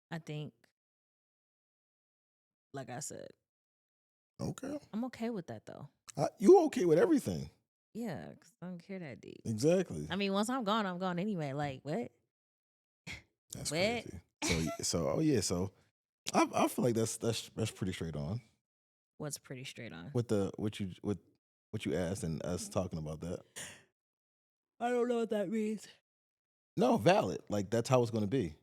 I think, like I said, Okay. I'm okay with that though. You okay with everything? Yeah, because I don't care that deep. Exactly. I mean, once I'm gone anyway. Like, what? That's what? crazy. So I feel like that's pretty straight on. What's pretty straight on? With what you asked and us talking about that. I don't know what that means. No, valid. Like that's how it's going to be.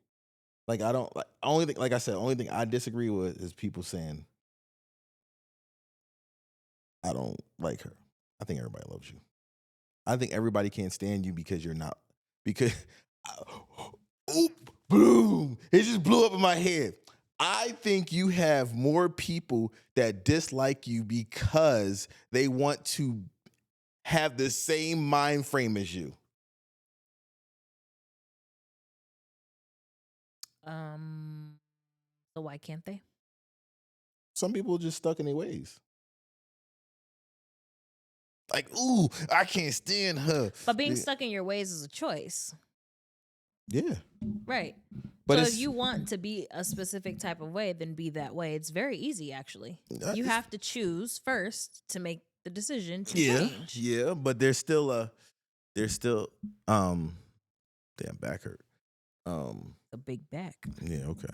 Like I don't like only thing. Like I said, only thing I disagree with is people saying I don't like her. I think everybody loves you. I think everybody can't stand you because you're not. Because, oop, boom! It just blew up in my head. I think you have more people that dislike you because they want to have the same mind frame as you. So why can't they? Some people are just stuck in their ways. Like, ooh, I can't stand her. But being stuck in your ways is a choice. Yeah. Right. But so if you want to be a specific type of way, then be that way. It's very easy, actually. You have to choose first to make the decision to change. Yeah, but there's still damn back hurt. A big back. Yeah, okay.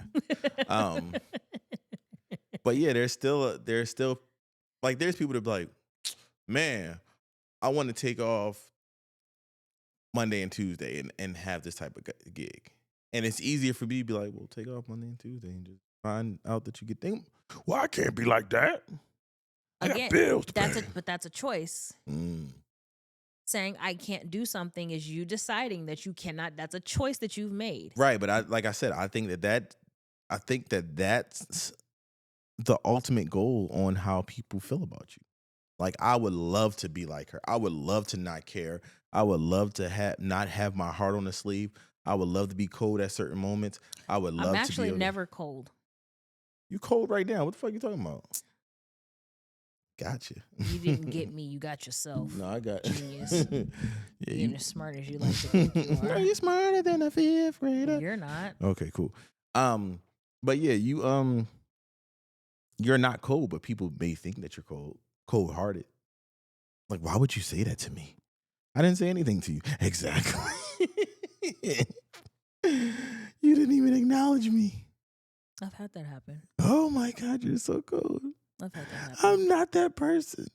But yeah, there's still like there's people that be like, man, I want to take off Monday and Tuesday and have this type of gig. And it's easier for me to be like, well, take off Monday and Tuesday and just find out that you get things. Well, I can't be like that. I got bills to pay. But that's a choice. Saying I can't do something is you deciding that you cannot. That's a choice that you've made. Right, but I think that's the ultimate goal on how people feel about you. Like I would love to be like her. I would love to not care. I would love to not have my heart on the sleeve. I would love to be cold at certain moments. I would love to be I'm actually never cold. You cold right now. What the fuck you talking about? Gotcha. You didn't get me. You got yourself. No, I got genius. Yeah, Being as smart as you like to think you are. You're smarter than a fifth grader. You're not. Okay, cool. But yeah, you're not cold, but people may think that you're cold-hearted. Like, why would you say that to me? I didn't say anything to you. Exactly. You didn't even acknowledge me. I've had that happen. Oh my God, you're so cold. I've had that happen. I'm not that person.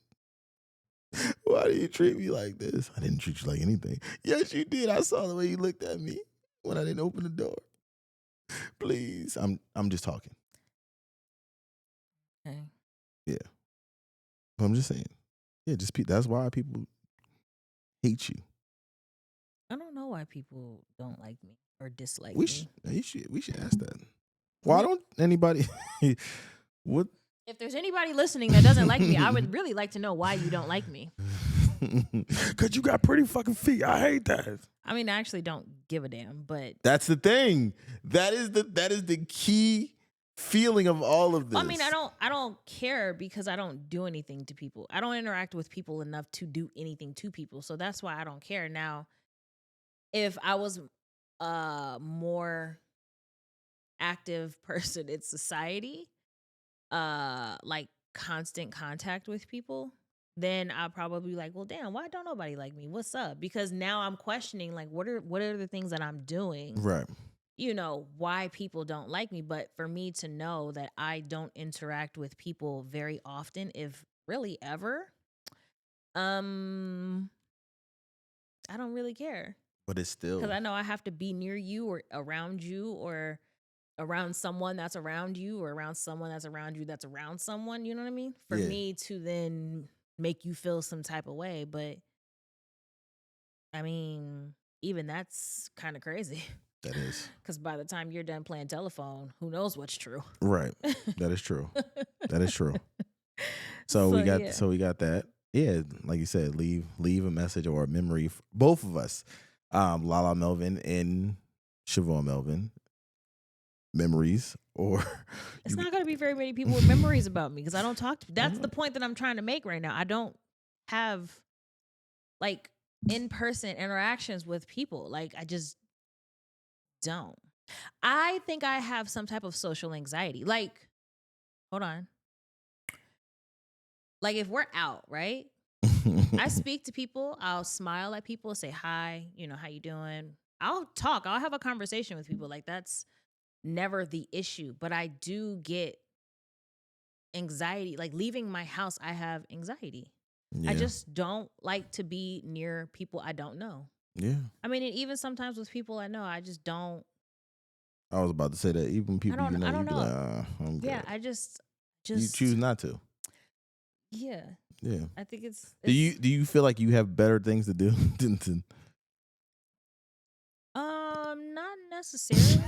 Why do you treat me like this? I didn't treat you like anything. Yes, you did. I saw the way you looked at me when I didn't open the door. Please, I'm just talking. Okay. Yeah. I'm just saying. Yeah, that's why people hate you. I don't know why people don't like me or dislike We me. should ask that. Why don't anybody what? If there's anybody listening that doesn't like me, I would really like to know why you don't like me. Cause you got pretty fucking feet. I hate that. I mean, I actually don't give a damn, but that's the thing. That is the key feeling of all of I mean, this. I don't care because I don't do anything to people. I don't interact with people enough to do anything to people. So that's why I don't care. Now, if I was a more active person in society, like constant contact with people, then I'll probably be like, well, damn, why don't nobody like me? What's up? Because now I'm questioning like what are the things that I'm doing, Right. why people don't like me. But for me to know that I don't interact with people very often, if really ever, um, I don't really care. But it's Because still, I know I have to be near you or around you or around someone that's around you or around someone that's around you that's around someone, you know what I mean? For yeah, me to then make you feel some type of way. But I mean, even that's kind of crazy. that is. Because by the time you're done playing telephone, who knows what's true? Right. That is true. That is true. So So we got yeah. that. Yeah, like you said, leave a message or a memory. Both of us, Lala Melvin and Siobhan Melvin, memories or It's you. not going to be very many people with memories about me because I don't talk to. I That's know. the point that I'm trying to make right now. I don't have like in person interactions with people. Like, I just don't. I think I have some type of social anxiety. Like, hold on. Like, if we're out, right? I speak to people, I'll smile at people, say hi, how you doing? I'll talk, I'll have a conversation with people. Like, that's never the issue. But I do get anxiety. Like, leaving my house, I have anxiety. I Yeah, just don't like to be near people I don't know. yeah. I mean, and even sometimes with people I know, I just don't. I was about to say that even people you know, I don't you'd be like, know. I'm Yeah, good. I just, You choose just not to. yeah. Yeah. I think it's Do you it's do you feel like you have better things to do than to? not necessarily.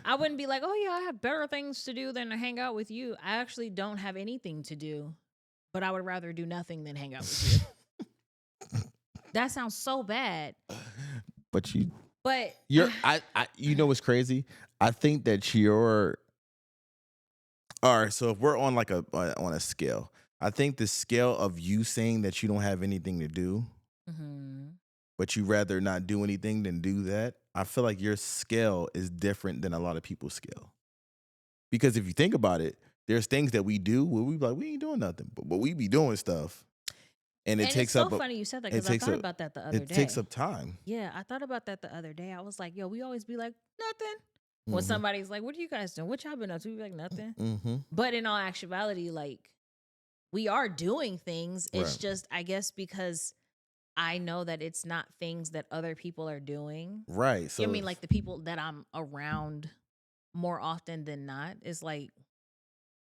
I wouldn't be like, oh yeah, I have better things to do than to hang out with you. I actually don't have anything to do, but I would rather do nothing than hang out with you. That sounds so bad, But but you're you know what's crazy? I think that you're all right. So if we're on like on a scale, I think the scale of you saying that you don't have anything to do, Mhm. but you rather not do anything than do that. I feel like your scale is different than a lot of people's scale. Because if you think about it, there's things that we do where we be like we ain't doing nothing, but we be doing stuff, and And it's so funny you said that it because I takes thought up about that the other it takes day. up time. Yeah, I thought about that the other day. I was like, yo, we always be like, nothing. When Mm-hmm. somebody's like, what are you guys doing? What y'all been up to? We be like, nothing. Mm-hmm. But in all actuality, like, we are doing things. It's Right. just, I guess, because I know that it's not things that other people are doing. Right. I So mean, like the people that I'm around more often than not is like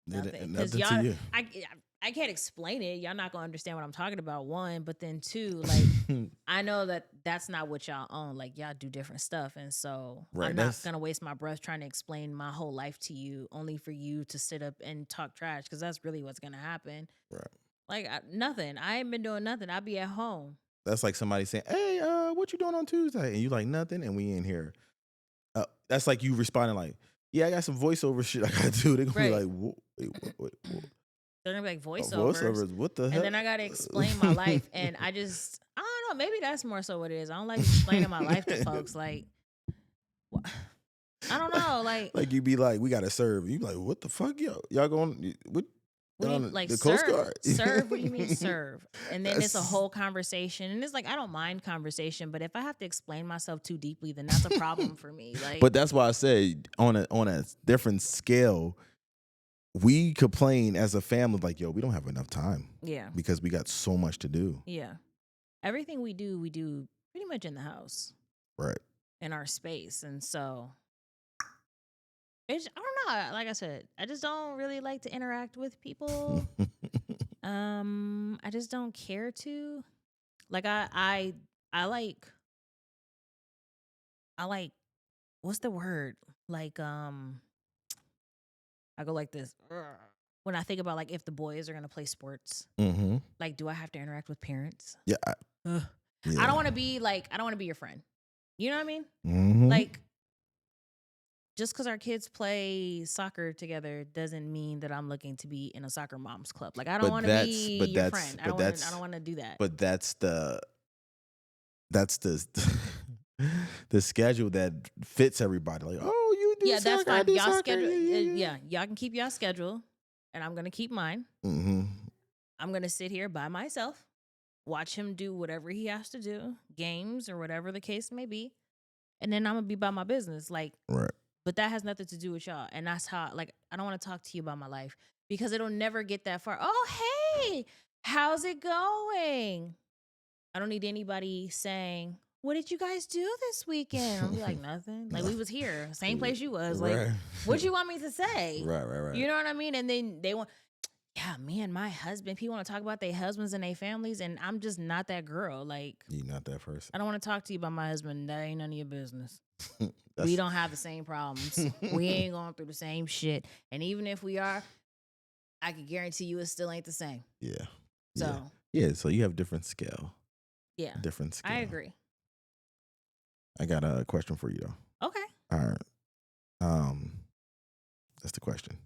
nothing. Because nothing to y'all, you. I can't explain it. Y'all not gonna understand what I'm talking about. One, but then two, like I know that that's not what y'all own. Like y'all do different stuff, and so Right. I'm not That's gonna waste my breath trying to explain my whole life to you, only for you to sit up and talk trash. Because that's really what's gonna happen. right. Like nothing. I ain't been doing nothing. I'll be at home. That's like somebody saying, "Hey, what you doing on Tuesday?" And you like nothing, and we in here. That's like you responding like, "Yeah, I got some voiceover shit I gotta do." They gonna be Right. like, "Wait, They're gonna be like voiceovers. voiceovers? What the And hell?" then I gotta explain my life. And I don't know, maybe that's more so what it is. I don't like explaining my life to folks. Like, I don't know. Like, Like you be like, "We gotta serve." You be like, "What the fuck, y'all going? What? what do you On like the Coast serve? Guard?" Serve? What do you mean serve? And then it's a That's whole conversation. And it's like I don't mind conversation, but if I have to explain myself too deeply, then that's a problem for me. Like, but that's why I said on a different scale, we complain as a family like, "Yo, we don't have enough time yeah, because we got so much to do." yeah. Everything we do pretty much in the house, Right. in our space. And so I don't know. Like I said, I just don't really like to interact with people. I just don't care to. Like I like what's the word? Like I go like this. "Ugh." When I think about like if the boys are gonna play sports, Mm-hmm. like do I have to interact with parents? Yeah. Ugh. I don't Yeah. want to be like I don't want to be your friend. You know what I mean? Mm-hmm. Like just because our kids play soccer together doesn't mean that I'm looking to be in a soccer moms club. Like I don't want to be your friend. I don't want to do that. But that's the the schedule that fits everybody. Like, oh, you do Yeah, that's soccer, I fine. do Y'all soccer. schedule. Yeah. Y'all can keep y'all schedule, and I'm gonna keep mine. Mm-hmm. I'm gonna sit here by myself, watch him do whatever he has to do, games or whatever the case may be, and then I'm gonna be about my business. Like, Right. but that has nothing to do with y'all, and that's how. Like, I don't want to talk to you about my life because it'll never get that far. Oh, hey, how's it going? I don't need anybody saying, "What did you guys do this weekend?" I'll be like, "Nothing." Like we was here, same place you was. Like, Right. what you want me to say? Right. You know what I mean? And then they want, yeah, me and my husband. People want to talk about their husbands and their families, and I'm just not that girl. Like, You're not that person. I don't want to talk to you about my husband. That ain't none of your business. We That's- don't have the same problems. We ain't going through the same shit. And even if we are, I can guarantee you it still ain't the same. Yeah. So Yeah. So you have different scale. yeah, Different scale. I agree. I got a question for you though. Okay. All right. That's the question.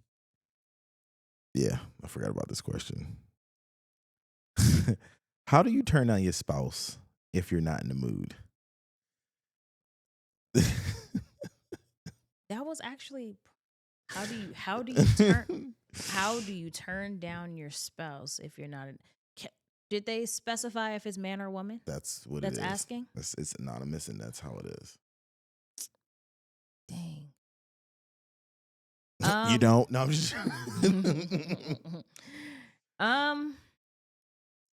Yeah, I forgot about this question. How do you turn on your spouse if you're not in the mood? That was actually how do you turn down your spouse if you're not in, did they specify if it's man or woman? That's what That's it is. asking? It's anonymous, and that's how it is. Dang. You don't? No, I'm just.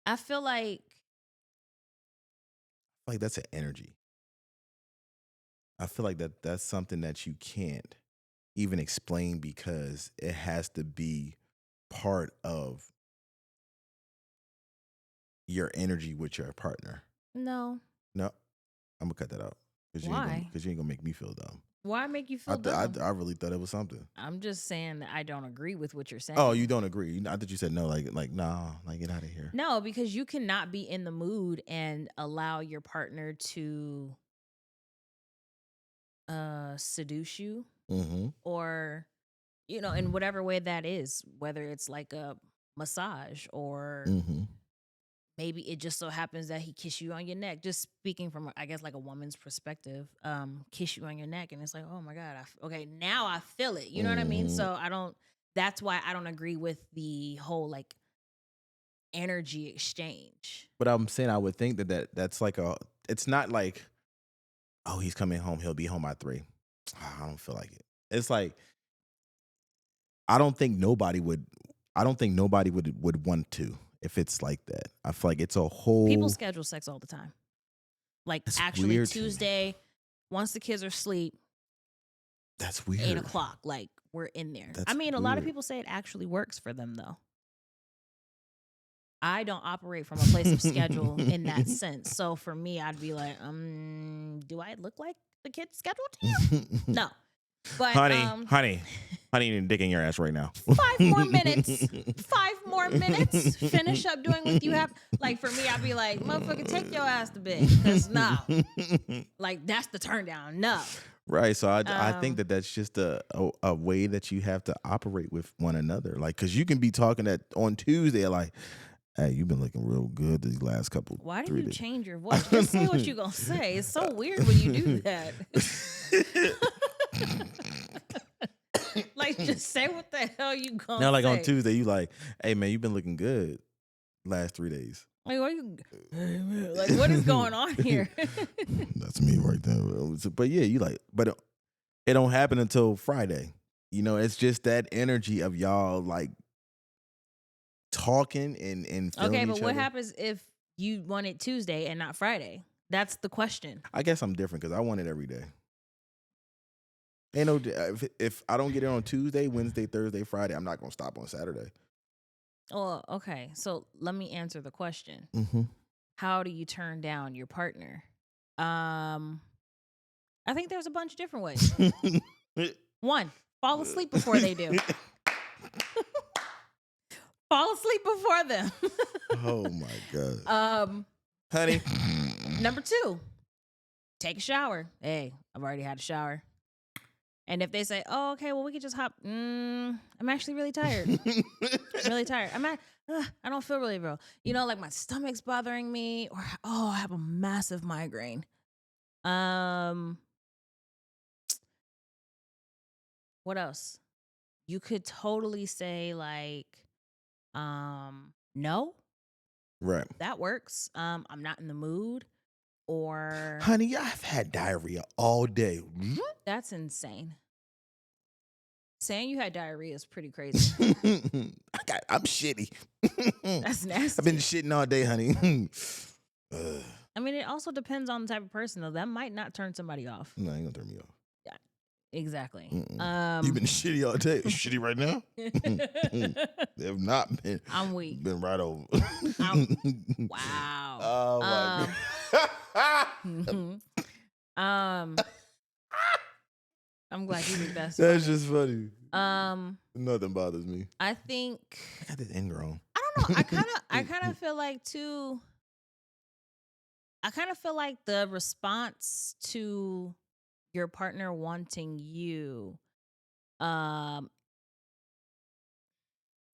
I feel like That's an energy. I feel like that's something that you can't even explain because it has to be part of your energy with your partner. no. No, I'm gonna cut that out because Why? you ain't gonna make me feel dumb. Why make you feel dumb? I really thought it was something. I'm just saying that I don't agree with what you're saying. Oh, you don't agree? I thought you said no. Like nah, like get out of here. No, because you cannot be in the mood and allow your partner to seduce you Mm-hmm. or in whatever way that is, whether it's like a massage or Mm-hmm. maybe it just so happens that he kiss you on your neck. Just speaking from, I guess, like a woman's perspective, kiss you on your neck, and it's like, oh my god, okay, now I feel it. You know what I mean? Mhm. So I don't. That's why I don't agree with the whole like energy exchange. But I'm saying I would think that's like it's not like, oh, he's coming home, he'll be home by 3. I don't feel like it. It's like I don't think nobody would want to if it's like that. I feel like it's a whole People schedule sex all the time. Like That's actually weird to me. Tuesday, once the kids are asleep, That's weird. 8:00, like we're in there. That's I mean, a lot of weird. people say it actually works for them though. I don't operate from a place of schedule in that sense. So for me, I'd be like, do I look like the kid's schedule to you? No. But honey, you need dick in your ass right now. 5 more minutes. 5 more minutes. Finish up doing what you have. Like for me, I'd be like, motherfucker, take your ass to bed. Cause no. Like that's the turn down. No. Right. So I think that's just a way that you have to operate with one another. Like, cause you can be talking on Tuesday, like, hey, you've been looking real good these last couple. Why do 3 you days. change your voice? Just say what you gonna say. It's so weird when you do that. Like, just say what the hell you gonna Now, like say. on Tuesday, you like, hey man, you've been looking good last 3 days. Like, like, what is going on here? That's me right there. But yeah, you like, but it don't happen until Friday. You know, it's just that energy of y'all like talking and feeling Okay, but each what other. happens if you want it Tuesday and not Friday? That's the question. I guess I'm different because I want it every day. Ain't no if I don't get it on Tuesday, Wednesday, Thursday, Friday, I'm not gonna stop on Saturday. Oh, okay. So let me answer the question. Mm-hmm. How do you turn down your partner? I think there's a bunch of different ways. 1, fall asleep before they do. Fall asleep before them. Oh my god. Honey. Number 2, take a shower. Hey, I've already had a shower. And if they say, "Oh, okay, well, we could just hop," I'm actually really tired. I'm really tired. I don't feel really well. Like my stomach's bothering me, or I have a massive migraine. What else? You could totally say like, no, Right. that works. I'm not in the mood, or Honey, I've had diarrhea all day. that's insane. Saying you had diarrhea is pretty crazy. I'm shitty. That's I've been nasty. shitting all day, honey. I mean, it also depends on the type of person, though. That might not turn somebody off. No, ain't gonna turn me off. Yeah, exactly. You've been shitty all day. You shitty right now? They have not been. I'm weak. Been right over. Wow. Oh my god. I'm glad you think that's That's funny. just funny. Um, Nothing bothers me. I think I got this ingrown. I don't know. I kind of feel like too. I kind of feel like the response to your partner wanting you, um,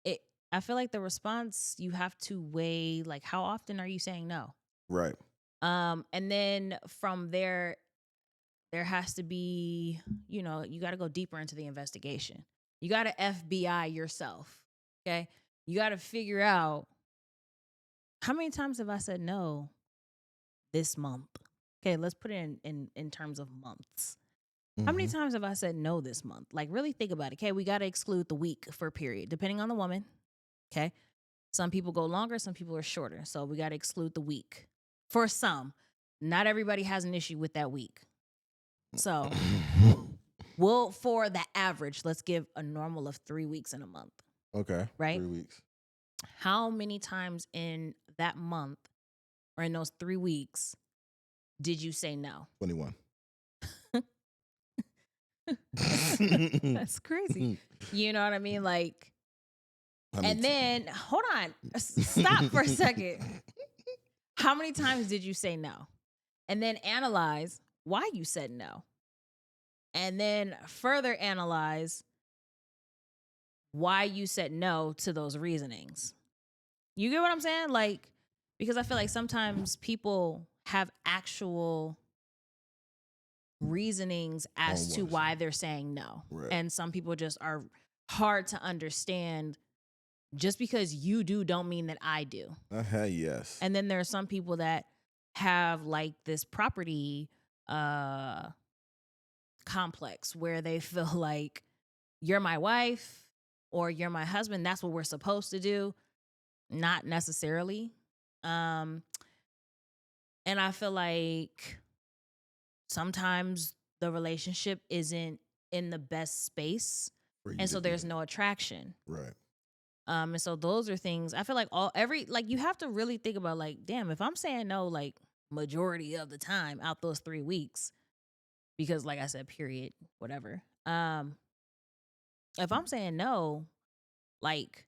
it. I feel like the response you have to weigh like how often are you saying no, Right. and then from there has to be, you got to go deeper into the investigation. You got to FBI yourself. Okay. You got to figure out how many times have I said no this month? Okay. Let's put it in terms of months. How many times have I said no this month? Like, really think about it. Okay. We got to exclude the week for a period, depending on the woman. Okay. Some people go longer, some people are shorter. So we got to exclude the week for some. Not everybody has an issue with that week. So, well, for the average, let's give a normal of 3 weeks in a month. Okay. Right? 3 weeks. How many times in that month or in those 3 weeks did you say no? 21. That's crazy. You know what I mean? Like, and then, hold on, stop for a second. How many times did you say no? And then analyze why you said no. And then further analyze why you said no to those reasonings. You get what I'm saying? Like, because I feel like sometimes people have actual reasonings as to why they're saying no. Right. And some people just are hard to understand. Just because you do don't mean that I do. Yes. And then there are some people that have like this property complex where they feel like you're my wife or you're my husband. That's what we're supposed to do. Not necessarily. And I feel like sometimes the relationship isn't in the best space. And so there's no attraction. Right. And so those are things I feel like you have to really think about like, damn, if I'm saying no, like majority of the time out those 3 weeks, because like I said, period, whatever. If I'm saying no, like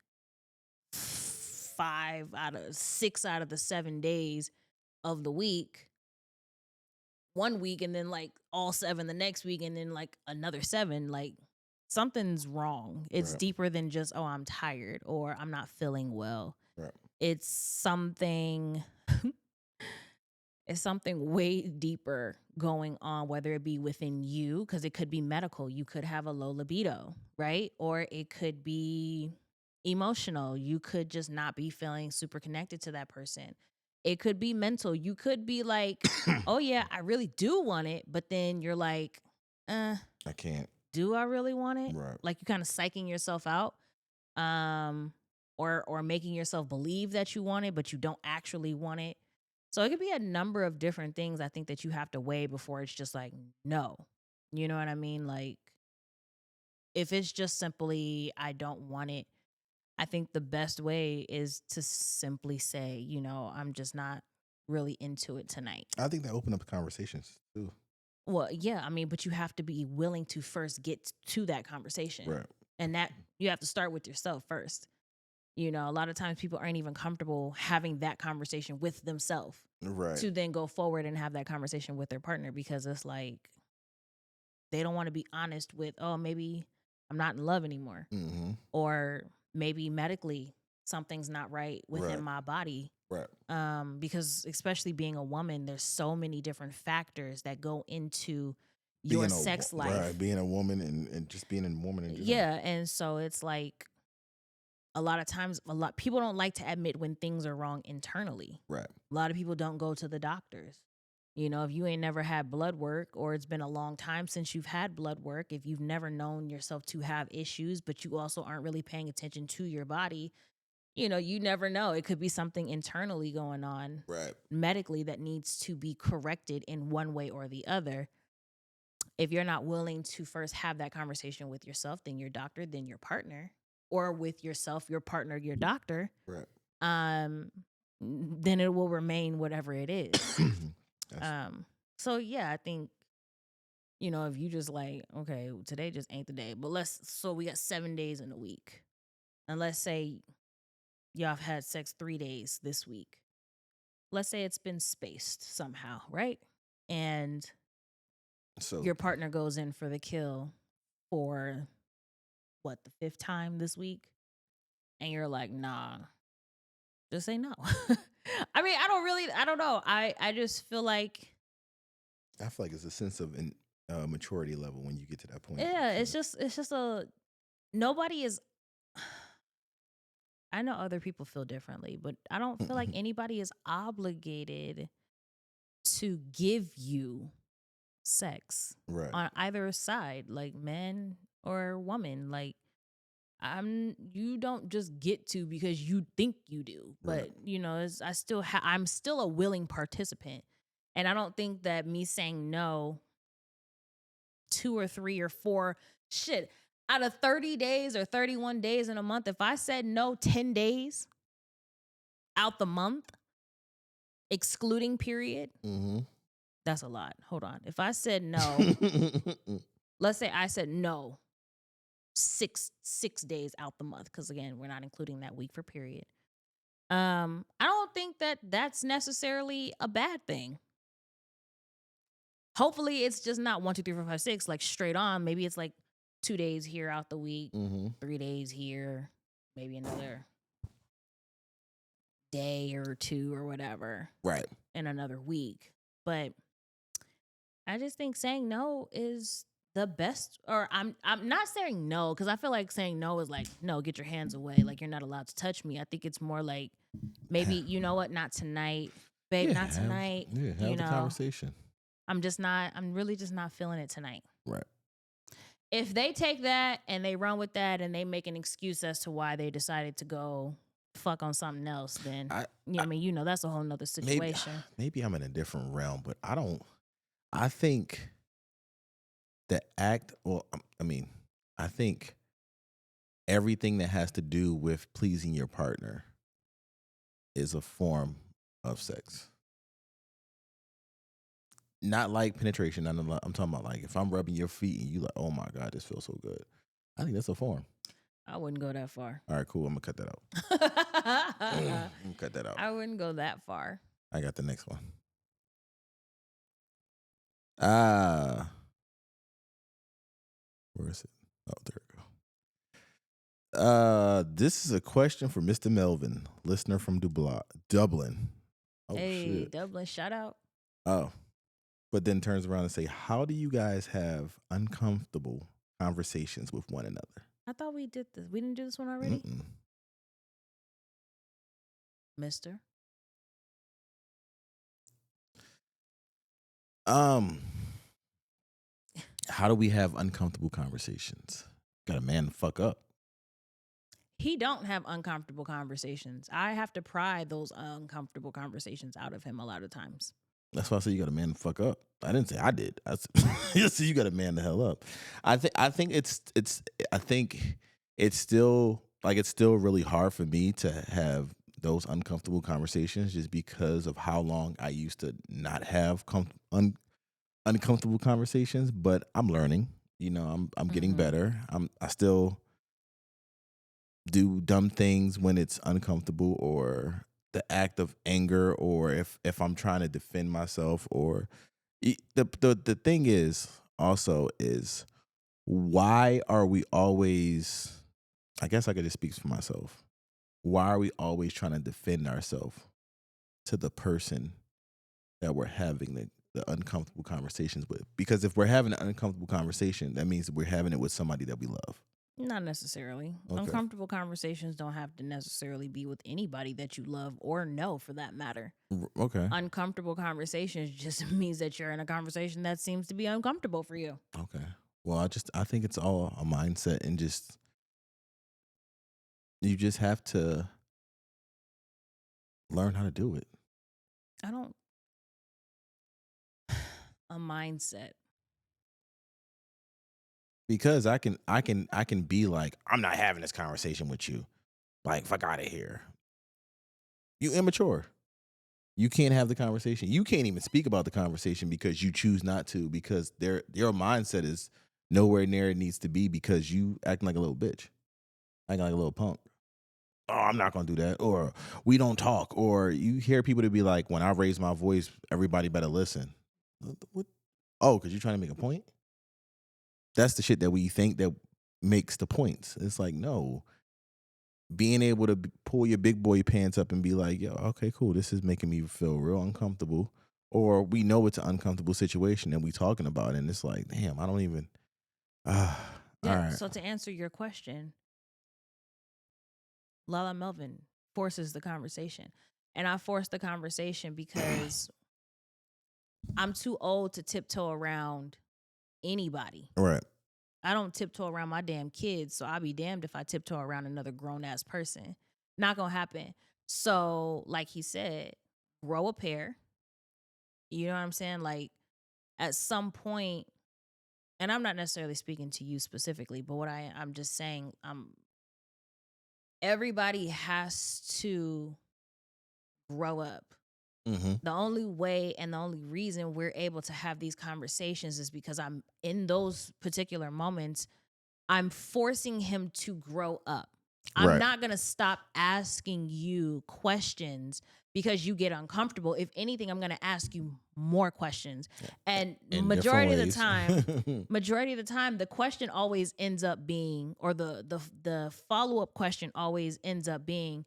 6 out of the 7 days of the week, 1 week, and then like all 7 the next week, and then like another 7, like something's wrong. It's deeper than just, oh, I'm tired or I'm not feeling well. Right. It's something it's something way deeper going on, whether it be within you, because it could be medical. You could have a low libido, right? Or it could be emotional. You could just not be feeling super connected to that person. It could be mental. You could be like, oh yeah, I really do want it. But then you're like, I can't. Do I really want it? Right. Like you kind of psyching yourself out, or making yourself believe that you want it, but you don't actually want it. So it could be a number of different things I think that you have to weigh before it's just like, no. You know what I mean? Like if it's just simply, I don't want it, I think the best way is to simply say, I'm just not really into it tonight. I think that opened up conversations too. Well, yeah, I mean, but you have to be willing to first get to that conversation. Right. And that you have to start with yourself first. A lot of times people aren't even comfortable having that conversation with themselves. Right. To then go forward and have that conversation with their partner, because it's like they don't want to be honest with, oh, maybe I'm not in love anymore, Mm-hmm. or maybe medically something's not right within Right. my body. Right. Because especially being a woman, there's so many different factors that go into your Being sex life. being a woman and just being a woman in general. Yeah, and so it's like a lot of times people don't like to admit when things are wrong internally. Right. A lot of people don't go to the doctors. You know, if you ain't never had blood work, or it's been a long time since you've had blood work, if you've never known yourself to have issues, but you also aren't really paying attention to your body, you know, you never know. It could be something internally going on Right. medically that needs to be corrected in one way or the other. If you're not willing to first have that conversation with yourself, then your doctor, then your partner, or with yourself, your partner, your doctor, Right. then it will remain whatever it is. So yeah, I think, you know, if you just like, okay, today just ain't the day, but so we got 7 days in a week. And let's say y'all have had sex 3 days this week. Let's say it's been spaced somehow, right? And So your partner goes in for the kill for what, the 5th time this week? And you're like, nah, just say no. I mean, I don't know. I just feel like, I feel like it's a sense of maturity level when you get to that point. yeah, it's just nobody is, I know other people feel differently, but I don't feel like anybody is obligated to give you sex Right. on either side, like man or woman. Like, you don't just get to because you think you do, but Right. you know, I'm still a willing participant, and I don't think that me saying no 2 or 3 or 4 shit out of 30 days or 31 days in a month, if I said no 10 days out the month, excluding period, that's a lot. Hold on. If I said no, let's say I said no 6 days out the month, because again, we're not including that week for period. I don't think that that's necessarily a bad thing. Hopefully, it's just not 1, 2, 3, 4, 5, 6 like straight on. Maybe it's like 2 days here out the week, 3 days here, maybe another day or 2 or whatever, Right. in another week. But I just think saying no is the best. Or I'm not saying no, because I feel like saying no is like, no, get your hands away, like you're not allowed to touch me. I think it's more like, maybe, you know what, not tonight, babe, not tonight. Have you the know, conversation. I'm really just not feeling it tonight. Right. If they take that and they run with that and they make an excuse as to why they decided to go fuck on something else, then that's a whole nother situation. Maybe I'm in a different realm, but I think the act, I think everything that has to do with pleasing your partner is a form of sex. Not like penetration. I'm talking about like if I'm rubbing your feet and you like, oh my God, this feels so good. I think that's a form. I wouldn't go that far. All right, cool. I'm gonna cut that out. I'm gonna cut that out. I wouldn't go that far. I got the next one. Where is it? Oh, there we go. This is a question for Mr. Melvin, listener from Dublin. Oh, hey, shit. Dublin, shout out. Oh, but then turns around and say, how do you guys have uncomfortable conversations with one another? I thought we did this. We didn't do this one already? Mister? How do we have uncomfortable conversations? Got a man to fuck up. He don't have uncomfortable conversations. I have to pry those uncomfortable conversations out of him a lot of times. That's why I say you got a man to fuck up. I didn't say I did. I said you got a man to hell up. I think it's still really hard for me to have those uncomfortable conversations just because of how long I used to not have uncomfortable conversations. But I'm learning. You know, I'm getting better. I still do dumb things when it's uncomfortable, or the act of anger, or if I'm trying to defend myself, or the thing is, also is, why are we always, I guess I could just speak for myself. Why are we always trying to defend ourselves to the person that we're having the uncomfortable conversations with? Because if we're having an uncomfortable conversation, that means we're having it with somebody that we love. Not necessarily. Okay. Uncomfortable conversations don't have to necessarily be with anybody that you love or know, for that matter. Okay. Uncomfortable conversations just means that you're in a conversation that seems to be uncomfortable for you. Okay. Well, I think it's all a mindset, and just you just have to learn how to do it. I don't. A mindset. Because I can be like, I'm not having this conversation with you. Like, fuck out of here. You immature. You can't have the conversation. You can't even speak about the conversation because you choose not to, because your mindset is nowhere near it needs to be, because you acting like a little bitch. Acting like a little punk. Oh, I'm not gonna do that. Or we don't talk. Or you hear people to be like, when I raise my voice, everybody better listen. What? Oh, because you're trying to make a point? That's the shit that we think that makes the points. It's like, no. Being able to pull your big boy pants up and be like, yo, okay, cool. This is making me feel real uncomfortable. Or we know it's an uncomfortable situation and we talking about it. And it's like, damn, I don't even. All right. So to answer your question, Lala Melvin forces the conversation. And I force the conversation because I'm too old to tiptoe around anybody. All right. I don't tiptoe around my damn kids, so I'll be damned if I tiptoe around another grown ass person. Not gonna happen. So, like he said, grow a pair. You know what I'm saying? Like, at some point, and I'm not necessarily speaking to you specifically, but I'm just saying, everybody has to grow up. Mm-hmm. The only way and the only reason we're able to have these conversations is because I'm in those particular moments, I'm forcing him to grow up. I'm Right. not going to stop asking you questions because you get uncomfortable. If anything, I'm going to ask you more questions. And In majority of the different time, the question always ends up being, or the follow-up question always ends up being,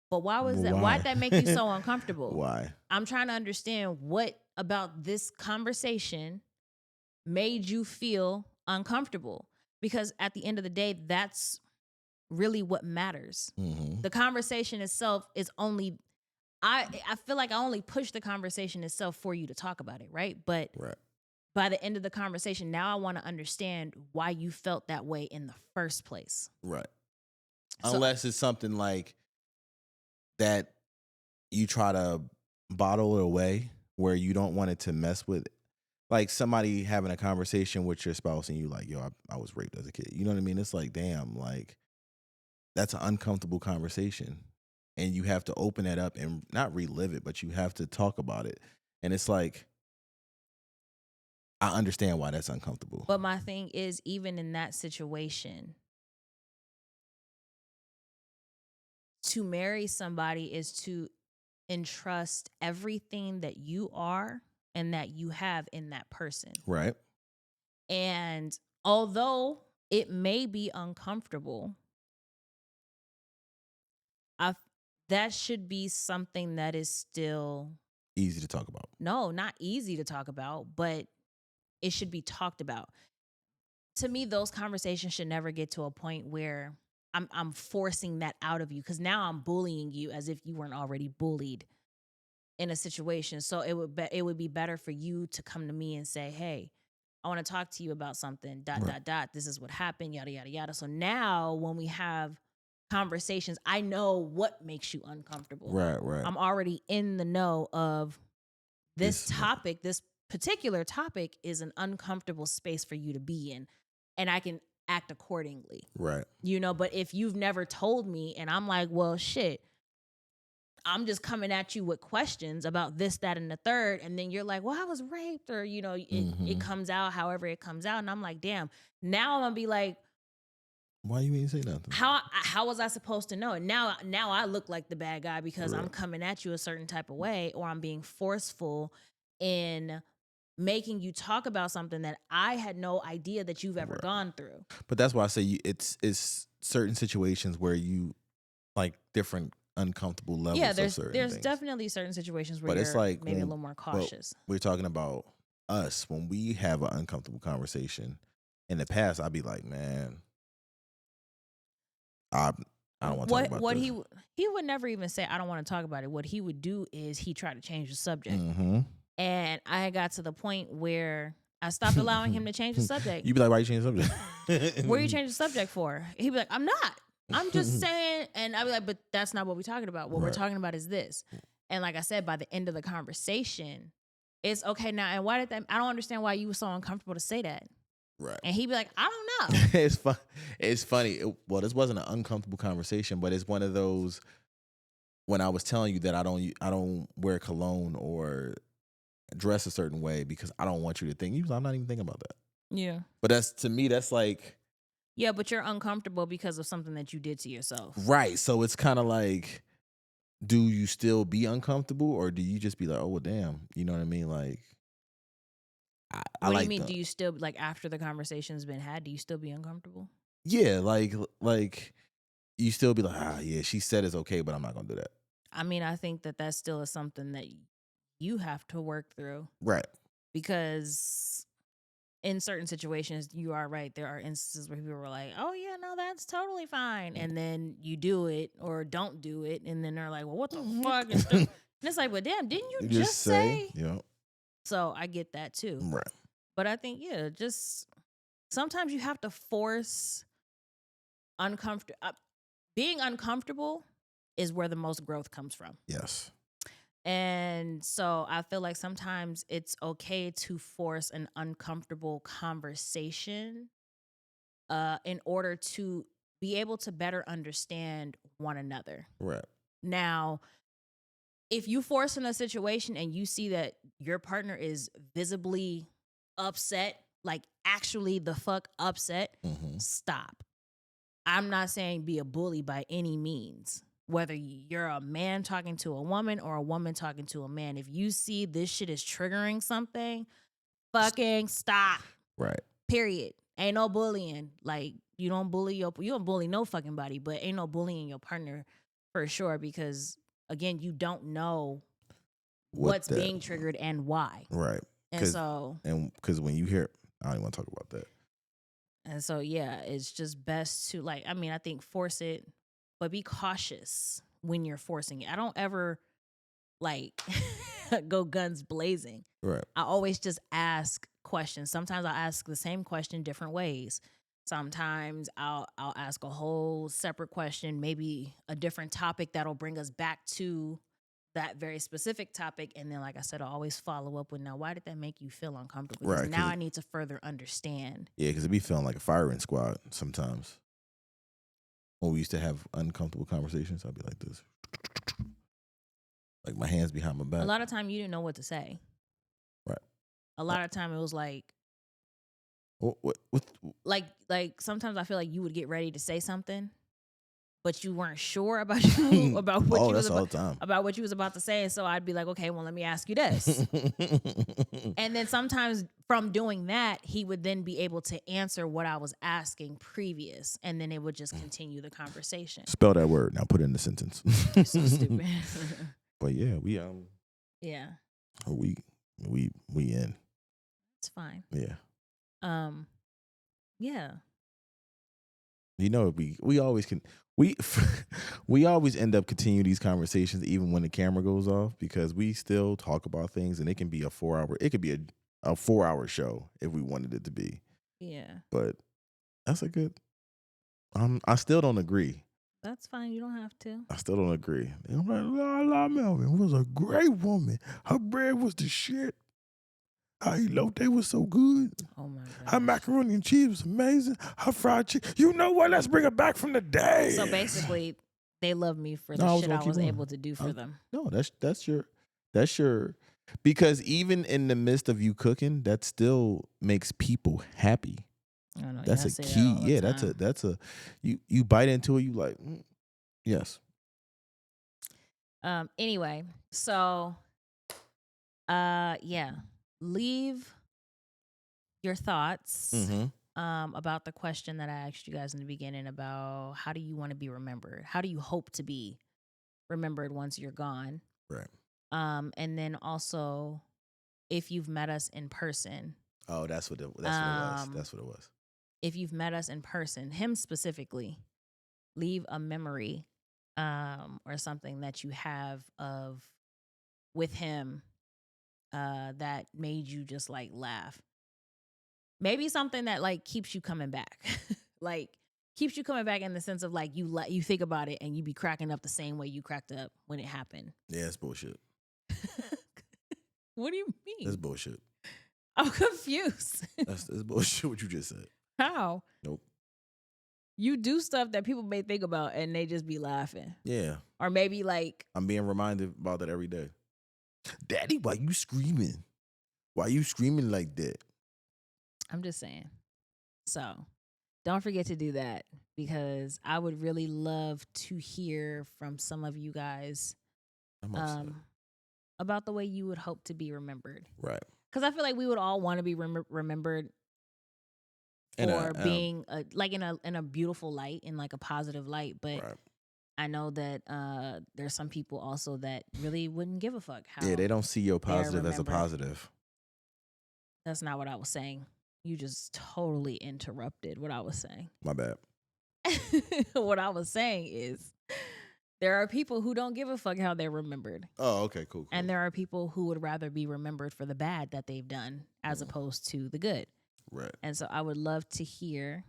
but why was that? Why? Why'd that make you so uncomfortable? Why? I'm trying to understand what about this conversation made you feel uncomfortable. Because at the end of the day, that's really what matters. Mm-hmm. The conversation itself is only, I feel like I only push the conversation itself for you to talk about it, right? But Right. by the end of the conversation, now I want to understand why you felt that way in the first place. Right. So, Unless it's something like that you try to bottle it away, where you don't want it to mess with, like somebody having a conversation with your spouse and you like, yo, I was raped as a kid. You know what I mean? It's like, damn, like that's an uncomfortable conversation. And you have to open that up and not relive it, but you have to talk about it. And it's like, I understand why that's uncomfortable. but my thing is, even in that situation, to marry somebody is to entrust everything that you are and that you have in that person. Right. And although it may be uncomfortable, I that should be something that is still, Easy to talk about. no, not easy to talk about, but it should be talked about. To me, those conversations should never get to a point where I'm forcing that out of you, because now I'm bullying you as if you weren't already bullied in a situation. So it would be better for you to come to me and say, "Hey, I want to talk to you about something. Dot Right. dot dot. This is what happened. Yada yada yada." So now when we have conversations, I know what makes you uncomfortable. Right. Right. I'm already in the know of this This- topic. This particular topic is an uncomfortable space for you to be in, and I can act accordingly. Right. But if you've never told me and I'm like, well, shit, I'm just coming at you with questions about this, that, and the third, and then you're like, well, I was raped, or it comes out however it comes out, and I'm like, damn, now I'm gonna be like, why you ain't say nothing? how was I supposed to know? And now I look like the bad guy because I'm Right. coming at you a certain type of way, or I'm being forceful in making you talk about something that I had no idea that you've ever Right. gone through. But that's why I say it's certain situations where you like different uncomfortable levels Yeah, of certain there's things. definitely certain situations where But you're it's like maybe a little more cautious. we're talking about us when we have an uncomfortable conversation. In the past, I'd be like, man, I don't want to talk about What this. he would never even say I don't want to talk about it. What he would do is he tried to change the subject. Mm-hmm. And I got to the point where I stopped allowing him to change the subject. You'd be like, why you change the subject? What are you changing the subject for? He'd be like, I'm not. I'm just saying. And I'd be like, but that's not what we're talking about. What we're Right. talking about is this. And like I said, by the end of the conversation, it's okay now. And why did that? I don't understand why you were so uncomfortable to say that. Right. And he'd be like, I don't know. It's fun. It's funny. Well, this wasn't an uncomfortable conversation, but it's one of those when I was telling you that I don't wear cologne or dress a certain way because I don't want you to think. You was like, I'm not even thinking about that. Yeah. But that's to me, that's like Yeah, but you're uncomfortable because of something that you did to yourself. right. So it's kind of like, do you still be uncomfortable or do you just be like, oh well, damn, you know what I mean? Like, I What do like you mean? the, Do you still like after the conversation's been had? Do you still be uncomfortable? yeah, like you still be like, yeah, she said it's okay, but I'm not gonna do that. I mean, I think that still is something that you have to work through Right. because in certain situations, you are right. There are instances where people were like, "Oh yeah, no, that's totally fine," and then you do it or don't do it, and then they're like, "Well, what the fuck?" And it's like, "But damn, didn't you just say?" Yeah. So I get that too. Right. But I think just sometimes you have to force uncomfortable. Being uncomfortable is where the most growth comes from. Yes. And so I feel like sometimes it's okay to force an uncomfortable conversation in order to be able to better understand one another. Right. Now, if you force in a situation and you see that your partner is visibly upset, like actually the fuck upset, stop. I'm not saying be a bully by any means. Whether you're a man talking to a woman or a woman talking to a man, if you see this shit is triggering something, fucking stop. Right. Period. Ain't no bullying. Like you don't bully no fucking body, but ain't no bullying your partner for sure because again, you don't know what's being triggered and why. Right. And because when you hear, I don't even want to talk about that. And so, yeah, it's just best to like, I mean, I think force it, but be cautious when you're forcing it. I don't ever like go guns blazing. Right. I always just ask questions. Sometimes I'll ask the same question different ways. Sometimes I'll ask a whole separate question, maybe a different topic that'll bring us back to that very specific topic. And then, like I said, I'll always follow up with, now, why did that make you feel uncomfortable? Because Right, now I need to further understand. Yeah, because it be feeling like a firing squad sometimes. When we used to have uncomfortable conversations, I'd be like this. Like my hands behind my back. A lot of time you didn't know what to say. Right. A lot of time it was like, What? like sometimes I feel like you would get ready to say something, but you weren't sure about you about what you was all the time. about what you was about to say. And so I'd be like, okay, well, let me ask you this. And then sometimes from doing that, he would then be able to answer what I was asking previous, and then it would just continue the conversation. Spell that word now. Put it in the sentence. So stupid. But yeah, we Yeah, in. it's fine. Yeah. Yeah. You know, we always can we always end up continuing these conversations even when the camera goes off because we still talk about things and it can be a 4-hour show if we wanted it to be. Yeah. But that's a good I still don't agree. That's fine. You don't have to. I still don't agree. I'm like, La Melvin was a great woman. Her bread was the shit. Her elote was so good. Oh my god. Her macaroni and cheese was amazing. Her fried chicken. You know what? Let's bring her back from the day. So basically, they love me for the shit I was able to do for them. No, that's your because even in the midst of you cooking, that still makes people happy. I know, That's a key. Yeah, that's a you bite into it, you like, yes. Anyway, so yeah. leave your thoughts Mm-hmm. about the question that I asked you guys in the beginning about how do you want to be remembered? How do you hope to be remembered once you're gone? Right. And then also, if you've met us in person, Oh, that's what it was. That's what it was. if you've met us in person, him specifically, leave a memory or something that you have of with him that made you just like laugh. Maybe something that like keeps you coming back. Like keeps you coming back in the sense of like you think about it and you be cracking up the same way you cracked up when it happened. Yeah, it's bullshit. What do you mean? That's bullshit. I'm confused. That's bullshit what you just said. How? Nope. You do stuff that people may think about and they just be laughing. Yeah. Or maybe like I'm being reminded about that every day. Daddy, why you screaming? Why you screaming like that? I'm just saying. So don't forget to do that because I would really love to hear from some of you guys I'm upset. about the way you would hope to be remembered. Right. Because I feel like we would all want to be remembered for being like in a beautiful light, in like a positive light. But right. I know that there's some people also that really wouldn't give a fuck how. Yeah, they don't see your positive as a remembered. positive. That's not what I was saying. You just totally interrupted what I was saying. My bad. What I was saying is there are people who don't give a fuck how they're remembered. Oh, okay, cool. And there are people who would rather be remembered for the bad that they've done as opposed to the good. Right. And so I would love to hear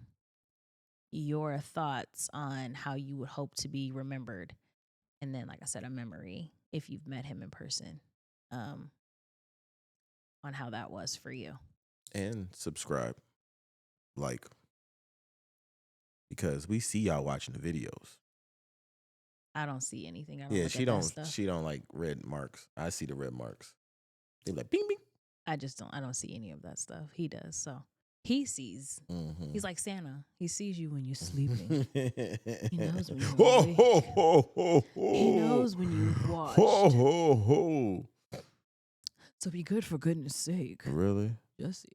your thoughts on how you would hope to be remembered. And then, like I said, a memory if you've met him in person on how that was for you. And subscribe. Like. Because we see y'all watching the videos. I don't see anything. I don't yeah, look she at don't. that stuff. She don't like red marks. I see the red marks. They like bing bing. I don't see any of that stuff. He does. So he sees. Mm-hmm. He's like Santa. He sees you when you're sleeping. He knows when you're ho, awake. ho, ho, ho, ho. He knows when you've watched. Ho, ho, ho. So be good for goodness sake. Really? Jesse.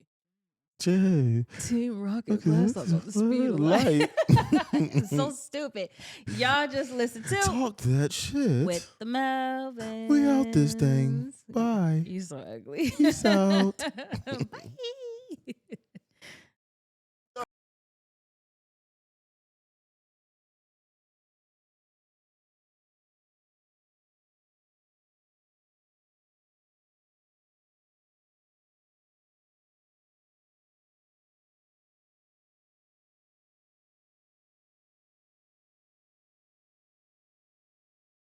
Jay. Team Rocket blast off on the speed of light. It's so stupid. Y'all just listen to Talk that shit. with the Melvins. We out this thing. Bye. You so ugly. Peace out. Bye.